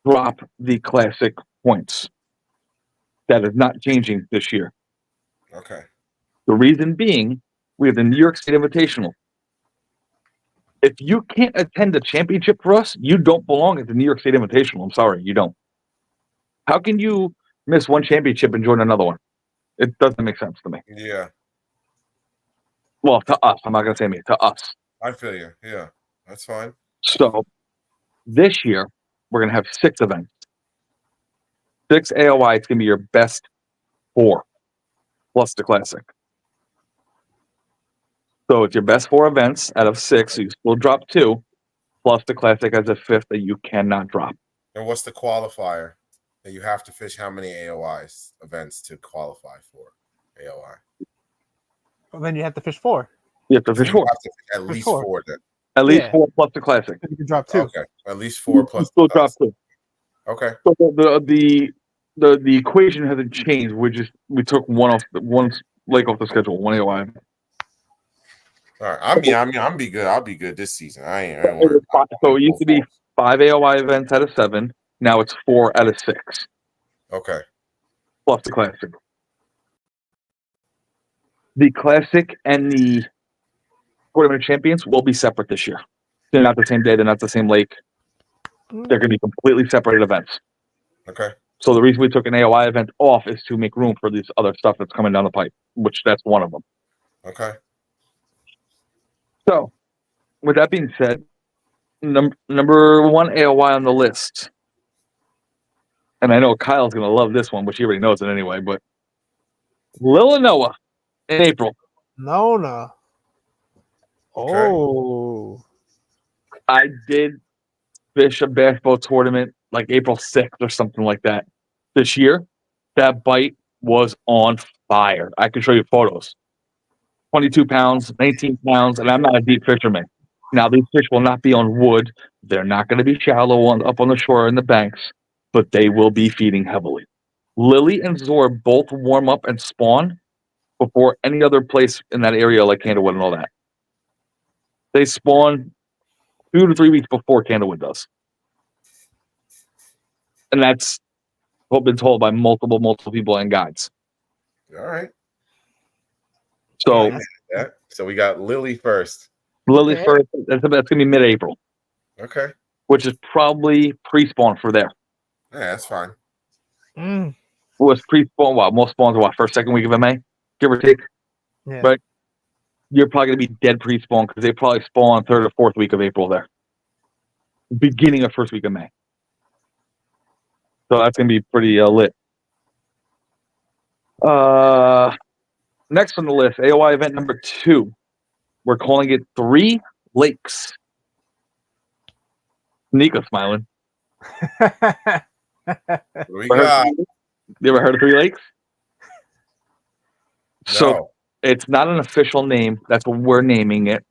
drop the classic points. That is not changing this year. okay. The reason being, we have the New York State Invitational. If you can't attend a championship for us, you don't belong at the New York State Invitational. I'm sorry, you don't. How can you miss one championship and join another one? It doesn't make sense to me. Yeah, Well, to us, I'm not going to say me, to us. I feel you. Yeah, that's fine. So this year, we're going to have 6 events. 6 AOI, it's going to be your best 4 plus the classic. So it's your best 4 events out of 6. So you still drop 2 plus the classic as a 5th that you cannot drop. And what's the qualifier? That you have to fish how many AOIs events to qualify for AOI? Well, then you have to fish 4. You have to So fish you 4. have to fish at least 4. 4 then. At least Yeah. 4 plus the classic. You can drop 2. Okay, at least 4 plus. You still drop 2. Okay. So the equation hasn't changed. We took one lake off the schedule, 1 AOI. All right. I'm be good. I'll be good this season. I ain't worried. So it used to be 5 AOI events out of 7. Now it's 4 out of 6 Okay. plus the classic. The classic and the tournament champions will be separate this year. They're not the same day. They're not the same lake. They're going to be completely separated events. Okay. So the reason we took an AOI event off is to make room for this other stuff that's coming down the pipe, which that's one of them. Okay. So, with that being said, number 1 AOI on the list, and I know Kyle's going to love this one, which he already knows it anyway, but Lillanoa in April. Nona. Okay. Oh. I did fish a bass boat tournament like April 6th or something like that this year. That bite was on fire. I can show you photos. 22 pounds, 19 pounds, and I'm not a deep fisherman. Now, these fish will not be on wood. They're not going to be shallow up on the shore in the banks, but they will be feeding heavily. Lily and Zor both warm up and spawn before any other place in that area like Candlewood and all that. They spawn 2 to 3 weeks before Candlewood does. And that's what I've been told by multiple people and guides. All right. So, Yeah. So we got Lily first. Lily first, that's going to be mid-April, Okay. which is probably pre-spawn for there. Yeah, that's fine. Was pre-spawn, most spawns are first, second week of MA, give or take. Yeah. But you're probably going to be dead pre-spawn because they probably spawn 3rd or 4th week of April there. Beginning of 1st week of May. So that's going to be pretty lit. Next on the list, AOI event number 2. We're calling it 3 Lakes. Nico smiling. What do we got? You ever heard of Three Lakes? So No. it's not an official name. That's what we're naming it.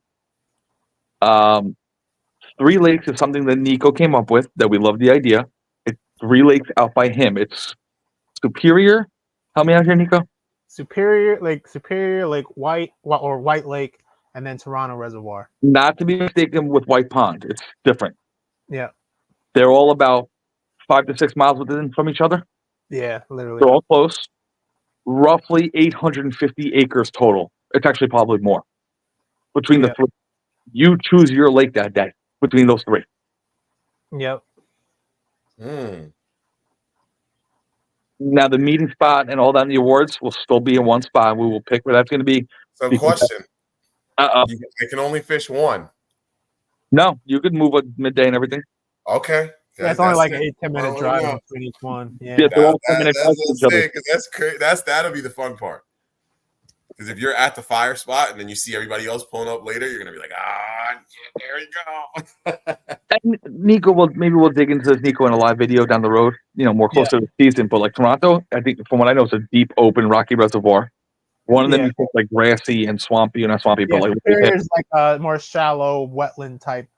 Three Lakes is something that Nico came up with that we love the idea. It's Three Lakes out by him. It's Superior. Help me out here, Nico. Superior, White Lake, and then Toronto Reservoir. Not to be mistaken with White Pond. It's different. Yeah. They're all about 5 to 6 miles within from each other. Yeah, literally. They're all close. Roughly 850 acres total. It's actually probably more between the three. You choose your lake that day between those three. Yep. Now the meeting spot and all that in the awards will still be in one spot. We will pick where that's going to be. So, question: I can only fish one. No, you could move at midday and everything. Okay. Yeah, it's only like an 8-10 minute drive between each one. Yeah, that's that'll be the fun part. Because if you're at the fire spot and then you see everybody else pulling up later, you're gonna be like, there you go. And Nico we'll dig into this Nico in a live video down the road. More closer to the season. But like Toronto, I think from what I know, it's a deep, open, rocky reservoir. One of them is like grassy and swampy, not swampy, but like Superior's like a more shallow wetland type.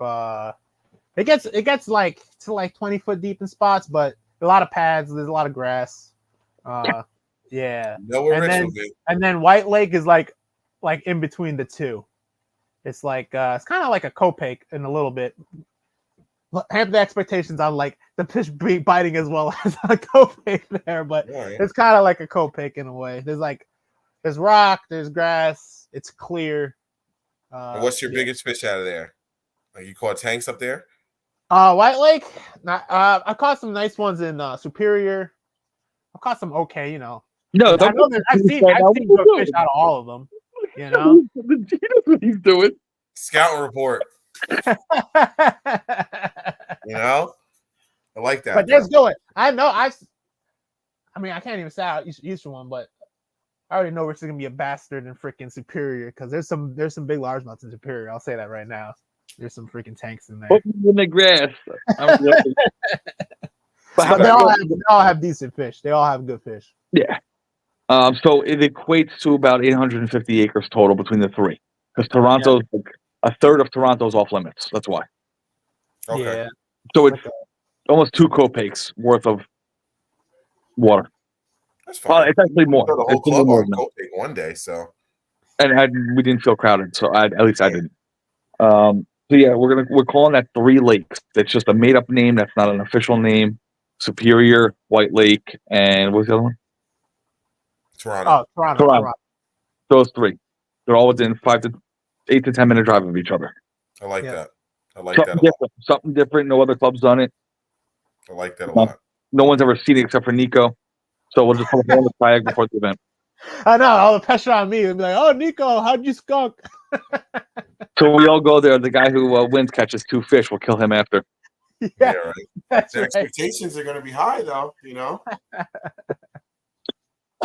It gets like to like 20-foot deep in spots, but a lot of pads. There's a lot of grass. Yeah. And then White Lake is like in between the two. It's like it's kind of like a Kopake in a little bit. Have the expectations on like the fish biting as well as a Kopake there, but it's kind of like a Kopake in a way. There's rock, there's grass, it's clear. What's your biggest fish out of there? Like you caught tanks up there? White Lake. I caught some nice ones in Superior. I caught some okay, No, I've seen good fish out of all of them. He knows what he's doing. Scout report. I like that. But let's do it. I know. I mean, I can't even say out each one, but I already know it's gonna be a bastard in freaking Superior because there's some big largemouths in Superior. I'll say that right now. There's some freaking tanks in there. Put them in the grass. But they all have decent fish. They all have good fish. Yeah. So it equates to about 850 acres total between the three. Because Toronto's like a third of Toronto's off limits. That's why. Okay. Yeah. So it's almost 2 Kopakes worth of water. That's fine. Well, it's actually more. The whole club on Kopake one day, so. And we didn't feel crowded, so at least I didn't. So yeah, we're calling that Three Lakes. That's just a made up name. That's not an official name. Superior, White Lake, and what's the other one? Toronto. Toronto. Those three. They're all within 8 to 10 minute drive of each other. I like that. I like something that a lot. Something different. No other club's done it. I like that a lot. No one's ever seen it except for Nico. So we'll just hold the flag before the event. I know, all the pressure on me. It'd be like, oh, Nico, how'd you skunk? So we all go there. The guy who wins catches 2 fish. We'll kill him after. Yeah, right. That's the expectations are going to be high, though.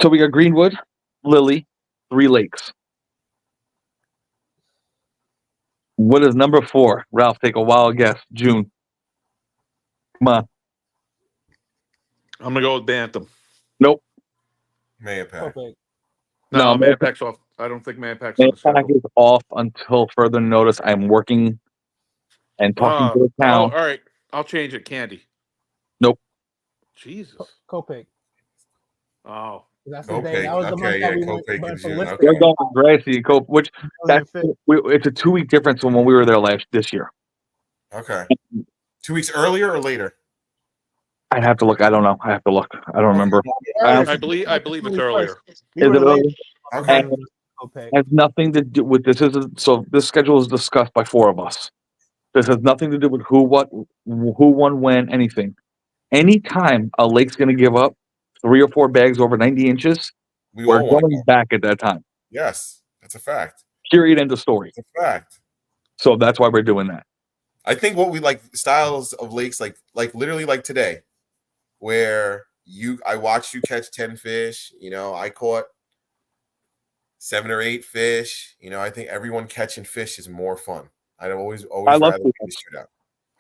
So we got Greenwood, Lily, Three Lakes. What is number 4? Ralph, take a wild guess. June. Come on. I'm gonna go with Bantam. Nope. Mayapack. No, Mayapack's off. I don't think Mayapack's on the Mayapack schedule. is off until further notice. I'm working and talking to the town. All right, I'll change it. Candy. Nope. Jesus. Kopake. Oh. That's the day. That was the month that we went for listing. They're going with Gracie and Cope, which it's a 2-week difference from when we were there this year. Okay. 2 weeks earlier or later? I'd have to look. I don't know. I have to look. I don't remember. I believe it's earlier. Is it earlier? Okay. It has nothing to do with this. So this schedule is discussed by 4 of us. This has nothing to do with who won, when, anything. Anytime a lake's going to give up 3 or 4 bags over 90 inches, we're going back at that time. Yes, that's a fact. Period. End of story. It's a fact. So that's why we're doing that. I think what we like styles of lakes like literally like today, where I watched you catch 10 fish. I caught 7 or 8 fish. I think everyone catching fish is more fun. I'd always rather be the shootout.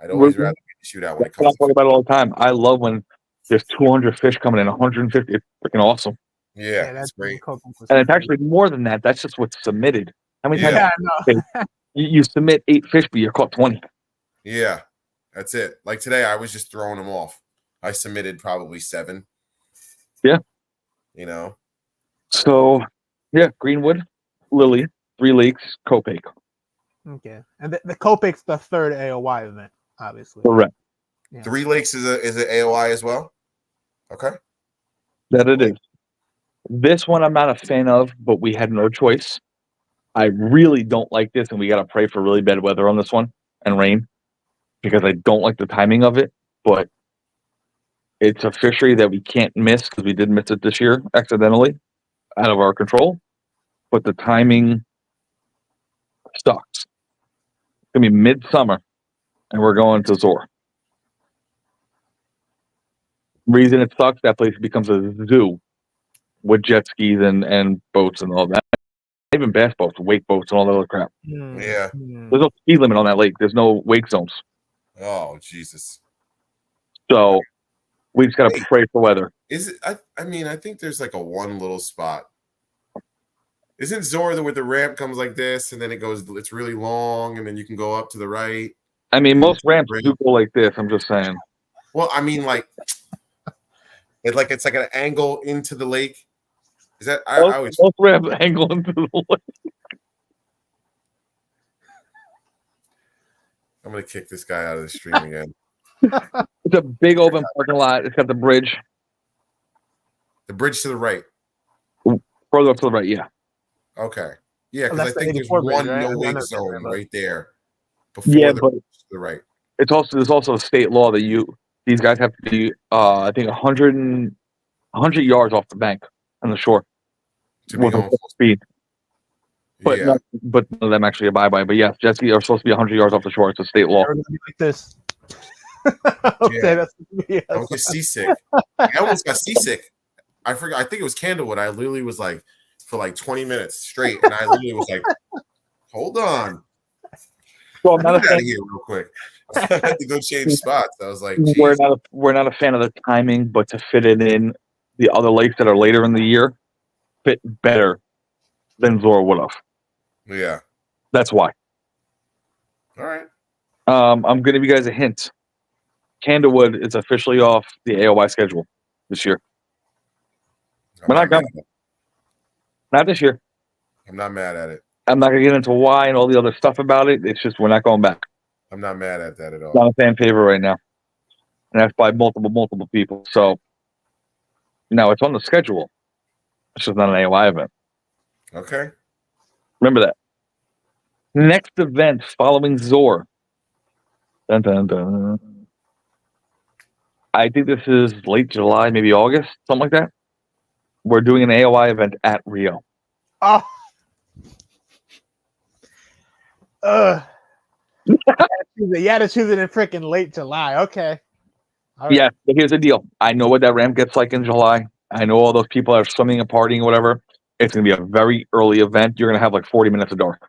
I'd always rather be the shootout when it comes to talk about it all the time. I love when There's 200 fish coming in, 150. It's freaking awesome. Yeah, that's great. And it's actually more than that. That's just what's submitted. How many Yeah. times you submit 8 fish, but you're caught 20? Yeah, that's it. Like today, I was just throwing them off. I submitted probably 7. Yeah. You know? So, yeah, Greenwood, Lily, 3 Lakes, Copake. Okay. And the Copake's the third AOY event, obviously. Correct. Yeah. 3 Lakes is an AOI as well? Okay. That it is. This one I'm not a fan of, but we had no choice. I really don't like this, and we got to pray for really bad weather on this one and rain because I don't like the timing of it, but it's a fishery that we can't miss because we did miss it this year accidentally out of our control, but the timing sucks. It's going to be midsummer, and we're going to Zor. Reason it sucks, that place becomes a zoo with jet skis and boats and all that. Even bass boats, wake boats, and all that other crap. Yeah. There's no speed limit on that lake. There's no wake zones. Oh, Jesus. So we just got to pray for weather. Is it? I mean, I think there's like a one little spot. Isn't Zor where the ramp comes like this and then it goes, it's really long and then you can go up to the right? I mean, most ramps do go like this. I'm just saying. Well, I mean, like, it's like an angle into the lake. Is that most ramps angle into the lake? I'm gonna kick this guy out of the stream again. It's a big open parking lot. It's got the bridge. The bridge to the right. Further up to the right, yeah. Okay. Yeah, because I think there's one no wake zone right there. Before but to the right. There's also a state law that these guys have to be I think 100 yards off the bank on the shore to be on full speed. But none of them actually abide by it. But yeah, jet skis are supposed to be 100 yards off the shore. It's a state law. Like this. I was seasick. I almost got seasick. I forgot. I think it was Candlewood. I literally was like for like 20 minutes straight, and I literally was like, "Hold on, so I'm not out of here real quick." I had to go change spots. I was like, geez. we're not a fan of the timing, but to fit it in, the other lakes that are later in the year fit better than Zora would have. Yeah, that's why. All right. I'm going to give you guys a hint. Candlewood is officially off the AOY schedule this year. We're not going. Not this year. I'm not mad at it. I'm not going to get into why and all the other stuff about it. It's just we're not going back. I'm not mad at that at all. Not a fan favorite right now. And that's by multiple people. So now it's on the schedule. It's just not an AOI event. Okay. Remember that. Next event following Zor. Dun, dun, dun. I think this is late July, maybe August, something like that. We're doing an AOI event at Rio. Oh. You had to choose it in freaking late July. Okay. Right. Yeah, but here's the deal. I know what that ramp gets like in July. I know all those people are swimming and partying, whatever. It's going to be a very early event. You're going to have like 40 minutes of dark.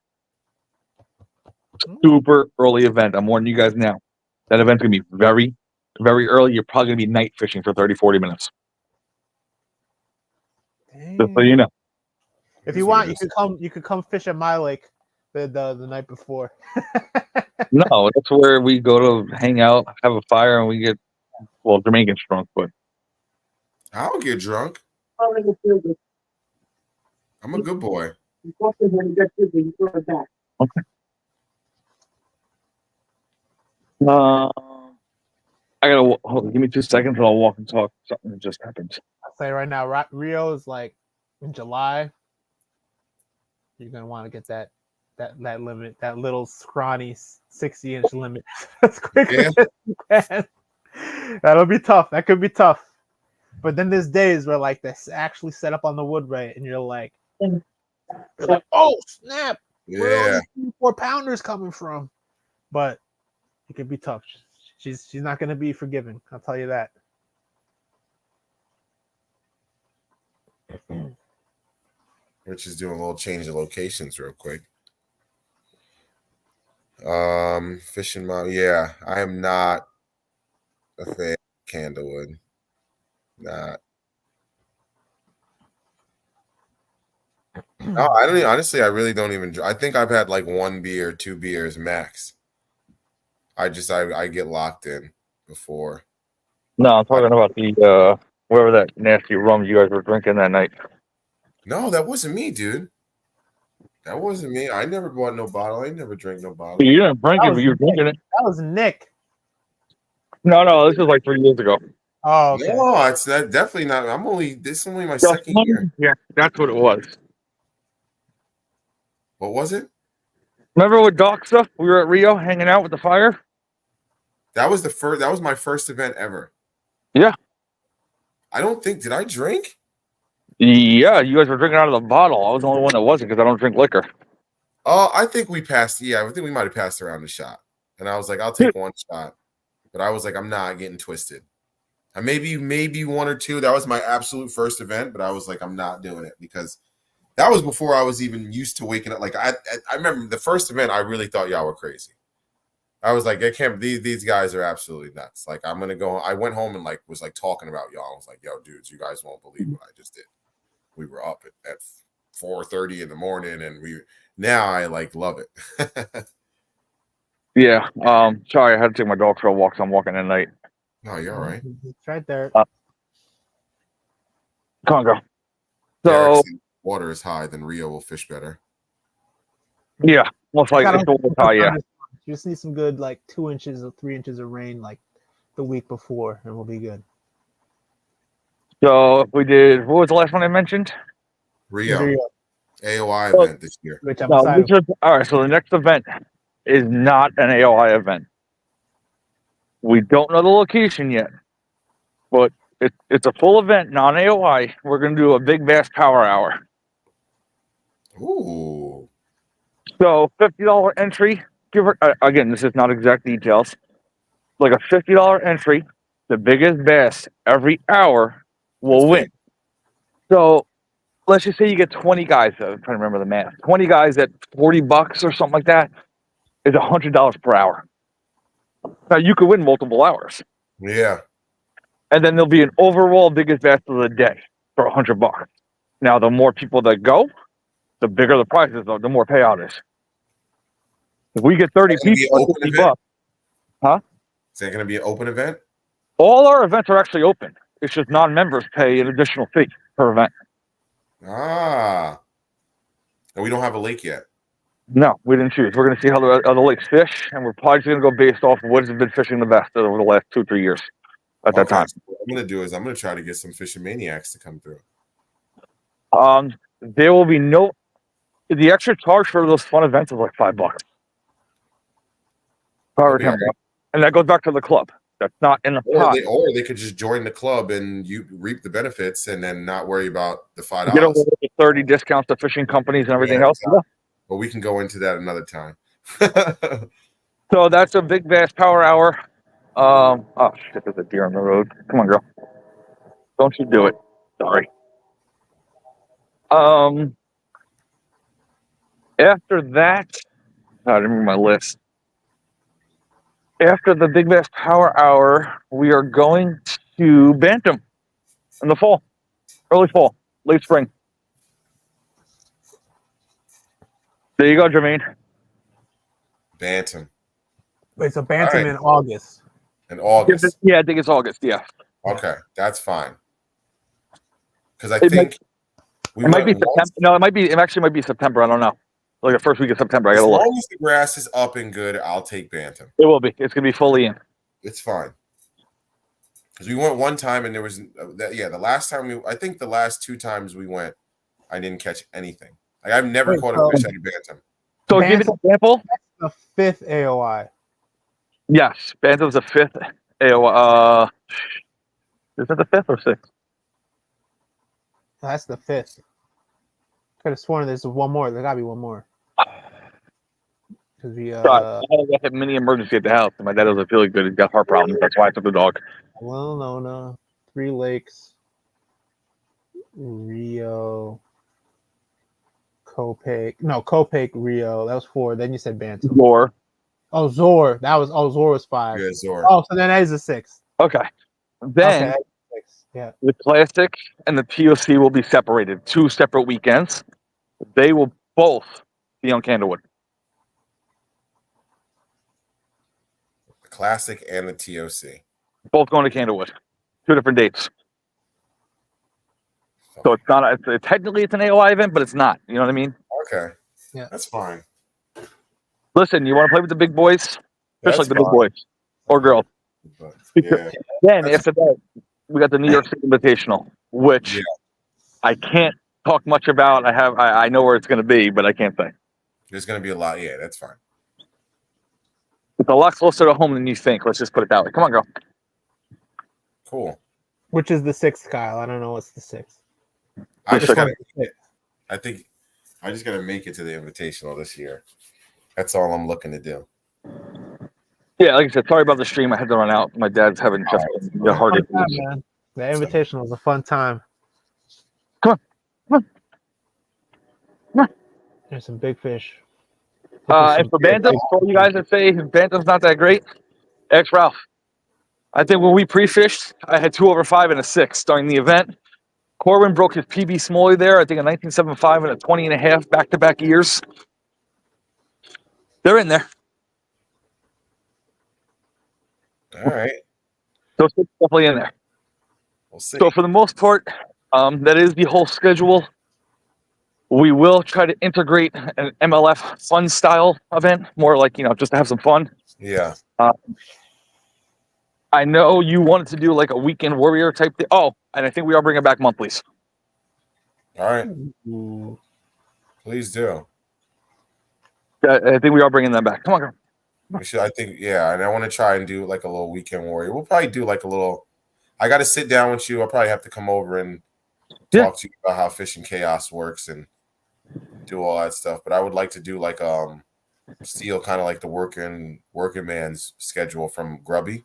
Super early event. I'm warning you guys now. That event's going to be very, very early. You're probably going to be night fishing for 30, 40 minutes. Dang. Just so you know. If you want, you could come fish at my lake the night before. No, that's where we go to hang out, have a fire, and we get, well, Jermaine gets drunk, but I don't get drunk. I'm a good boy. Okay. I gotta hold. Give me 2 seconds, and I'll walk and talk. Something that just happened. I'll say right now, Rio is like in July. You're gonna want to get that limit, that little scrawny 60-inch limit as quickly as you can. That'll be tough. That could be tough. But then there's days where like this actually set up on the wood right, and you're like, oh snap! Yeah. Where are these 4-pounders coming from? But it could be tough. She's not going to be forgiving. I'll tell you that. Rich is doing a little change of locations real quick. Fishing Mom. Yeah, I am not a fan of Candlewood. Nah. No, I don't even, honestly, I really don't even. I think I've had like 1 beer, 2 beers max. I get locked in before. No, I'm talking about the whatever that nasty rum you guys were drinking that night. No, that wasn't me, dude. That wasn't me. I never bought no bottle. I never drank no bottle. You didn't drink it, but you were drinking it. That was Nick. No, this was like 3 years ago. Oh, okay. No, it's that definitely not. This is only my second year. Yeah, that's what it was. What was it? Remember with Doc stuff? We were at Rio hanging out with the fire. That was the first. That was my first event ever. Yeah. I don't think. Did I drink? Yeah, you guys were drinking out of the bottle. I was the only one that wasn't because I don't drink liquor. Oh, I think we passed. Yeah, I think we might have passed around the shot. And I was like, I'll take one shot. But I was like, I'm not getting twisted. And maybe 1 or 2. That was my absolute first event, but I was like, I'm not doing it because that was before I was even used to waking up. Like I remember the first event, I really thought y'all were crazy. I was like, I can't. These guys are absolutely nuts. Like I'm gonna go. I went home and like was like talking about y'all. I was like, yo, dudes, you guys won't believe what I just did. We were up at 4:30 in the morning, and now I like love it. Yeah. Sorry, I had to take my dog for a walk, so I'm walking at night. No, you're all right. It's right there. Come on, girl. So Derek said water is high, then Rio will fish better. yeah, most likely. Yeah. You just need some good like 2 inches or 3 inches of rain like the week before, and we'll be good. So if we did, what was the last one I mentioned? Rio. AOI event this year. Which I'm excited. All right, so the next event is not an AOI event. We don't know the location yet, but it's a full event, non-AOI. We're going to do a big bass power hour. Ooh. So $50 entry. Again, this is not exact details. Like a $50 entry, the biggest bass every hour will win. So let's just say you get 20 guys. I'm trying to remember the math. 20 guys at $40 or something like that is $100 per hour. Now you could win multiple hours. Yeah. And then there'll be an overall biggest bass of the day for $100. Now the more people that go, the bigger the prize is, the more payout is. If we get 30 people, $50. Huh? Is that going to be an open event? All our events are actually open. It's just non-members pay an additional fee per event. Ah. And we don't have a lake yet. No, we didn't choose. We're going to see how the other lakes fish, and we're probably going to go based off of what has been fishing the best over the last 2-3 years at that time. So what I'm going to do is I'm going to try to get some fishing maniacs to come through. There will be the extra charge for those fun events is like $5. And that goes back to the club. That's not in the pot. Or they could just join the club and you reap the benefits and then not worry about the $5. Get over the 30 discounts to fishing companies and everything else. Exactly. But we can go into that another time. So that's a big bass power hour. Oh shit, there's a deer on the road. Come on, girl. Don't you do it. Sorry. After that, I didn't remember my list. After the Big Bass Power Hour, we are going to Bantam in the fall, early fall, late spring. There you go, Jermaine. Bantam. Wait, so Bantam in August. In August. Yeah, I think it's August. Yeah. Okay, that's fine. Because I think it might be September. No, it actually might be September. I don't know. Like the first week of September. As long as the grass is up and good, I'll take Bantam. It will be. It's gonna be fully in. It's fine. Because we went one time and there was the last time I think the last 2 times we went, I didn't catch anything. Like I've never caught a fish out of Bantam. So give it an example. That's the 5th AOI. Yes, Bantam's the 5th AOI. Is that the 5th or 6th? That's the 5th. Could have sworn there's one more. There gotta be one more. Because we I had a mini emergency at the house, and my dad doesn't feel good. He's got heart problems. That's why I took the dog. Well, no. 3 Lakes, Rio, Copake, Rio. That was 4. Then you said Bantam. Zor. Oh, Zor. Zor was 5. Yeah, Zor. Oh, so then that is the 6th. Okay. Then Yeah. The Classic and the TOC will be separated, 2 separate weekends. They will both be on Candlewood. The Classic and the TOC. Both going to Candlewood. 2 different dates. So it's not. Technically, it's an AOI event, but it's not. You know what I mean? Okay. Yeah. That's fine. Listen, you want to play with the big boys? Fish That's like the big fine. boys or girls. But, Because yeah. then That's- after that, we got the New York City Invitational, which I can't talk much about. I know where it's going to be, but I can't say. There's going to be a lot. Yeah, that's fine. It's a lot closer to home than you think. Let's just put it that way. Come on, girl. Cool. Which is the 6th, Kyle? I don't know what's the 6th. I just got. It. I think I just got to make it to the Invitational this year. That's all I'm looking to do. Yeah, like I said, sorry about the stream. I had to run out. My dad's having just a hard Fun time, day. man. The Invitational is a fun time. Come on. There's some big fish. And for Bantam, for you guys that say Bantam's not that great, ex Ralph. I think when we pre-fished, I had 2 over 5 and a 6 during the event. Corwin broke his PB Smalley there, I think a 19.75 and a 20.5 back-to-back years. They're in there. All right. Those are definitely in there. We'll see. So for the most part, that is the whole schedule. We will try to integrate an MLF fun style event, more like, just to have some fun. Yeah. I know you wanted to do like a weekend warrior type thing. Oh, and I think we are bringing back monthlies. All right. Ooh. Please do. I think we are bringing them back. Come on, girl. We should. I think. Yeah. And I want to try and do like a little weekend warrior. We'll probably do like a little. I got to sit down with you. I'll probably have to come over and talk to you about how Fishing Chaos works and do all that stuff. But I would like to do like steal kind of like the working man's schedule from Grubby,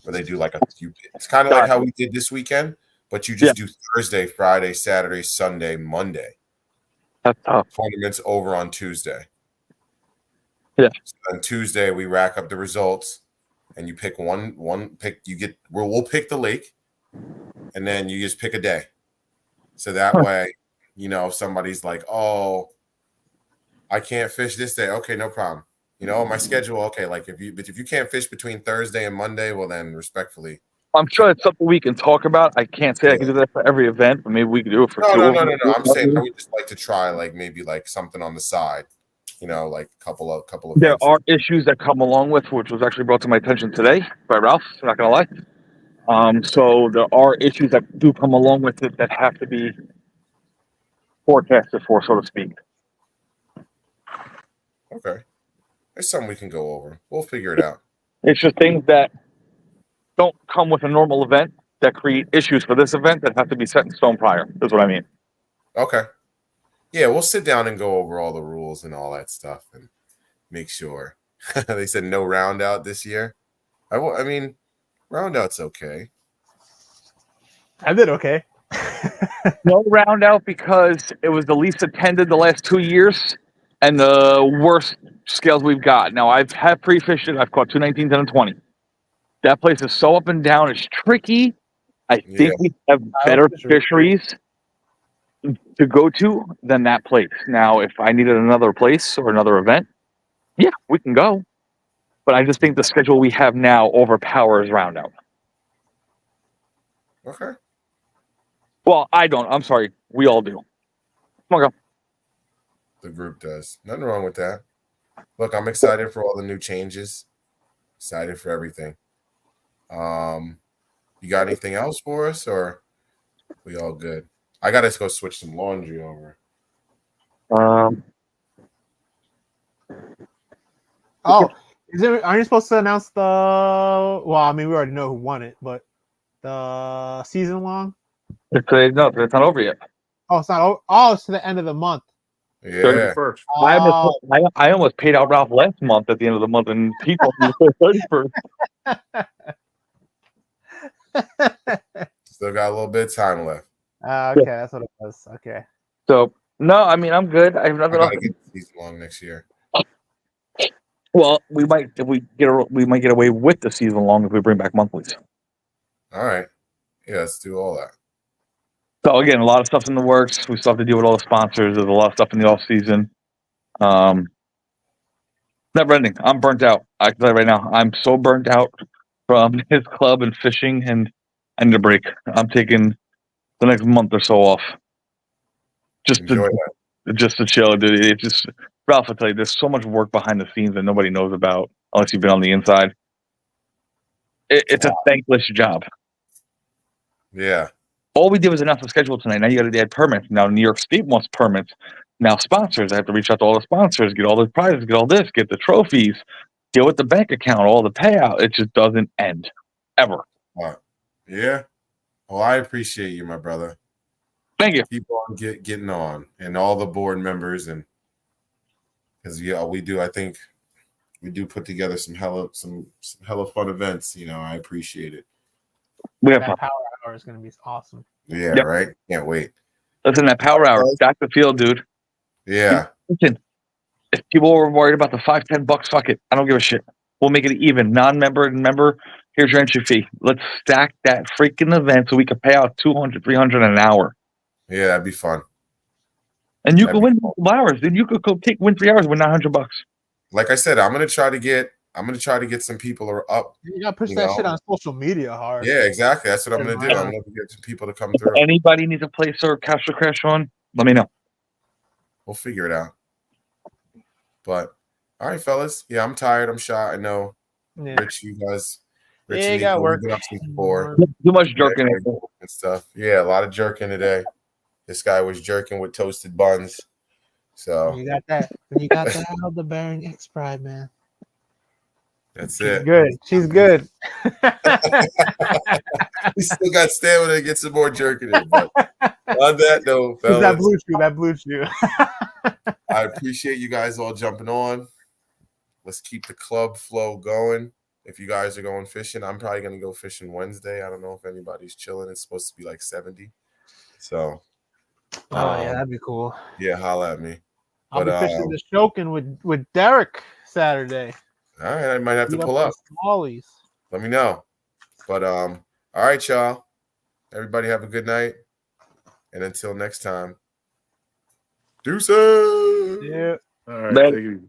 where they do like a few. It's kind of like how we did this weekend, but you just do Thursday, Friday, Saturday, Sunday, Monday. That's tough. Tournaments over on Tuesday. Yeah. So on Tuesday we rack up the results, and you pick one pick. You get. We'll pick the lake, and then you just pick a day. So that way, if somebody's like, "Oh, I can't fish this day," okay, no problem. My schedule, okay. Like if you can't fish between Thursday and Monday, well then, respectfully, I'm sure it's something we can talk about. I can't say I can do that for every event, but maybe we can do it for 2. No. I'm saying I would just like to try like maybe like something on the side, like a couple of. There are issues that come along with, which was actually brought to my attention today by Ralph. I'm not gonna lie. So there are issues that do come along with it that have to be forecasted for, so to speak. Okay, there's something we can go over. We'll figure it out. It's just things that don't come with a normal event that create issues for this event that have to be set in stone prior. That's what I mean. Okay. Yeah, we'll sit down and go over all the rules and all that stuff and make sure. They said no round out this year. I mean, round out's okay. I did okay. No round out because it was the least attended the last 2 years and the worst scales we've got. Now, I've had pre-fished it. I've caught 2 19s and a 20. That place is so up and down. It's tricky. I think we have better fisheries to go to than that place. Now, if I needed another place or another event, yeah, we can go. But I just think the schedule we have now overpowers round out. Okay. Well, I don't. I'm sorry. We all do. Come on, go. The group does. Nothing wrong with that. Look, I'm excited for all the new changes. Excited for everything. You got anything else for us, or we all good? I gotta go switch some laundry over. Oh, aren't you supposed to announce the? Well, I mean, we already know who won it, but the season long. It's not over yet. Oh, it's not. Oh, it's to the end of the month. Yeah. 31st. Oh. I almost paid out Ralph last month at the end of the month, and people 31st. Still got a little bit of time left. Okay, that's what it was. Okay. So no, I mean I'm good. I have I nothing gotta else. get the season long next year. Well, we might get away with the season long if we bring back monthlies. All right. Yeah, let's do all that. So again, a lot of stuff in the works. We still have to deal with all the sponsors. There's a lot of stuff in the off season. Never ending. I'm burnt out. I can tell you right now. I'm so burnt out from his club and fishing, and I need a break. I'm taking the next month or so off. Just to chill, dude. It just Ralph, I'll tell you, there's so much work behind the scenes that nobody knows about unless you've been on the inside. It's a thankless job. Yeah. All we did was announce the schedule tonight. Now you got to add permits. Now New York State wants permits. Now sponsors. I have to reach out to all the sponsors, get all the prizes, get all this, get the trophies, deal with the bank account, all the payout. It just doesn't end ever. Yeah. Well, I appreciate you, my brother. Thank you. Keep on getting on, and all the board members, and because we do. I think we do put together some hella fun events. I appreciate it. We have that power hour is going to be awesome. Yeah, yep. Right. Can't wait. Listen, that power hour, stack the field, dude. Yeah. Listen, if people were worried about the $5-10, fuck it. I don't give a shit. We'll make it even. Non-member and member, here's your entry fee. Let's stack that freaking event so we can pay out $200, $300 an hour. Yeah, that'd be fun. And you can win multiple hours. Then you could win 3 hours, win $900. Like I said, I'm gonna try to get some people up. You gotta push that shit on social media hard. Yeah, exactly. That's what I'm gonna do. I'm gonna get some people to come through. If anybody needs a place or cash to crash on, let me know. We'll figure it out. But all right, fellas. Yeah, I'm tired. I'm shot. I know. Yeah. Rich, you guys. Rich, you got work. Been up since 4. Too much jerking and stuff. Yeah, a lot of jerking today. This guy was jerking with toasted buns. So you got that. You got that Aldebaran X Pride, man. That's She's it. Good. She's good. We still got stamina to get some more jerking in. But on that note, fellas, that blue chew. I appreciate you guys all jumping on. Let's keep the club flow going. If you guys are going fishing, I'm probably going to go fishing Wednesday. I don't know if anybody's chilling. It's supposed to be like 70. So. Yeah, that'd be cool. Yeah, holla at me. I'll be fishing the Shokin with Derek Saturday. All right, I might have to pull up. Smallies. Let me know. But all right, y'all. Everybody have a good night. And until next time. Deuces. Yeah. All right. Thank you.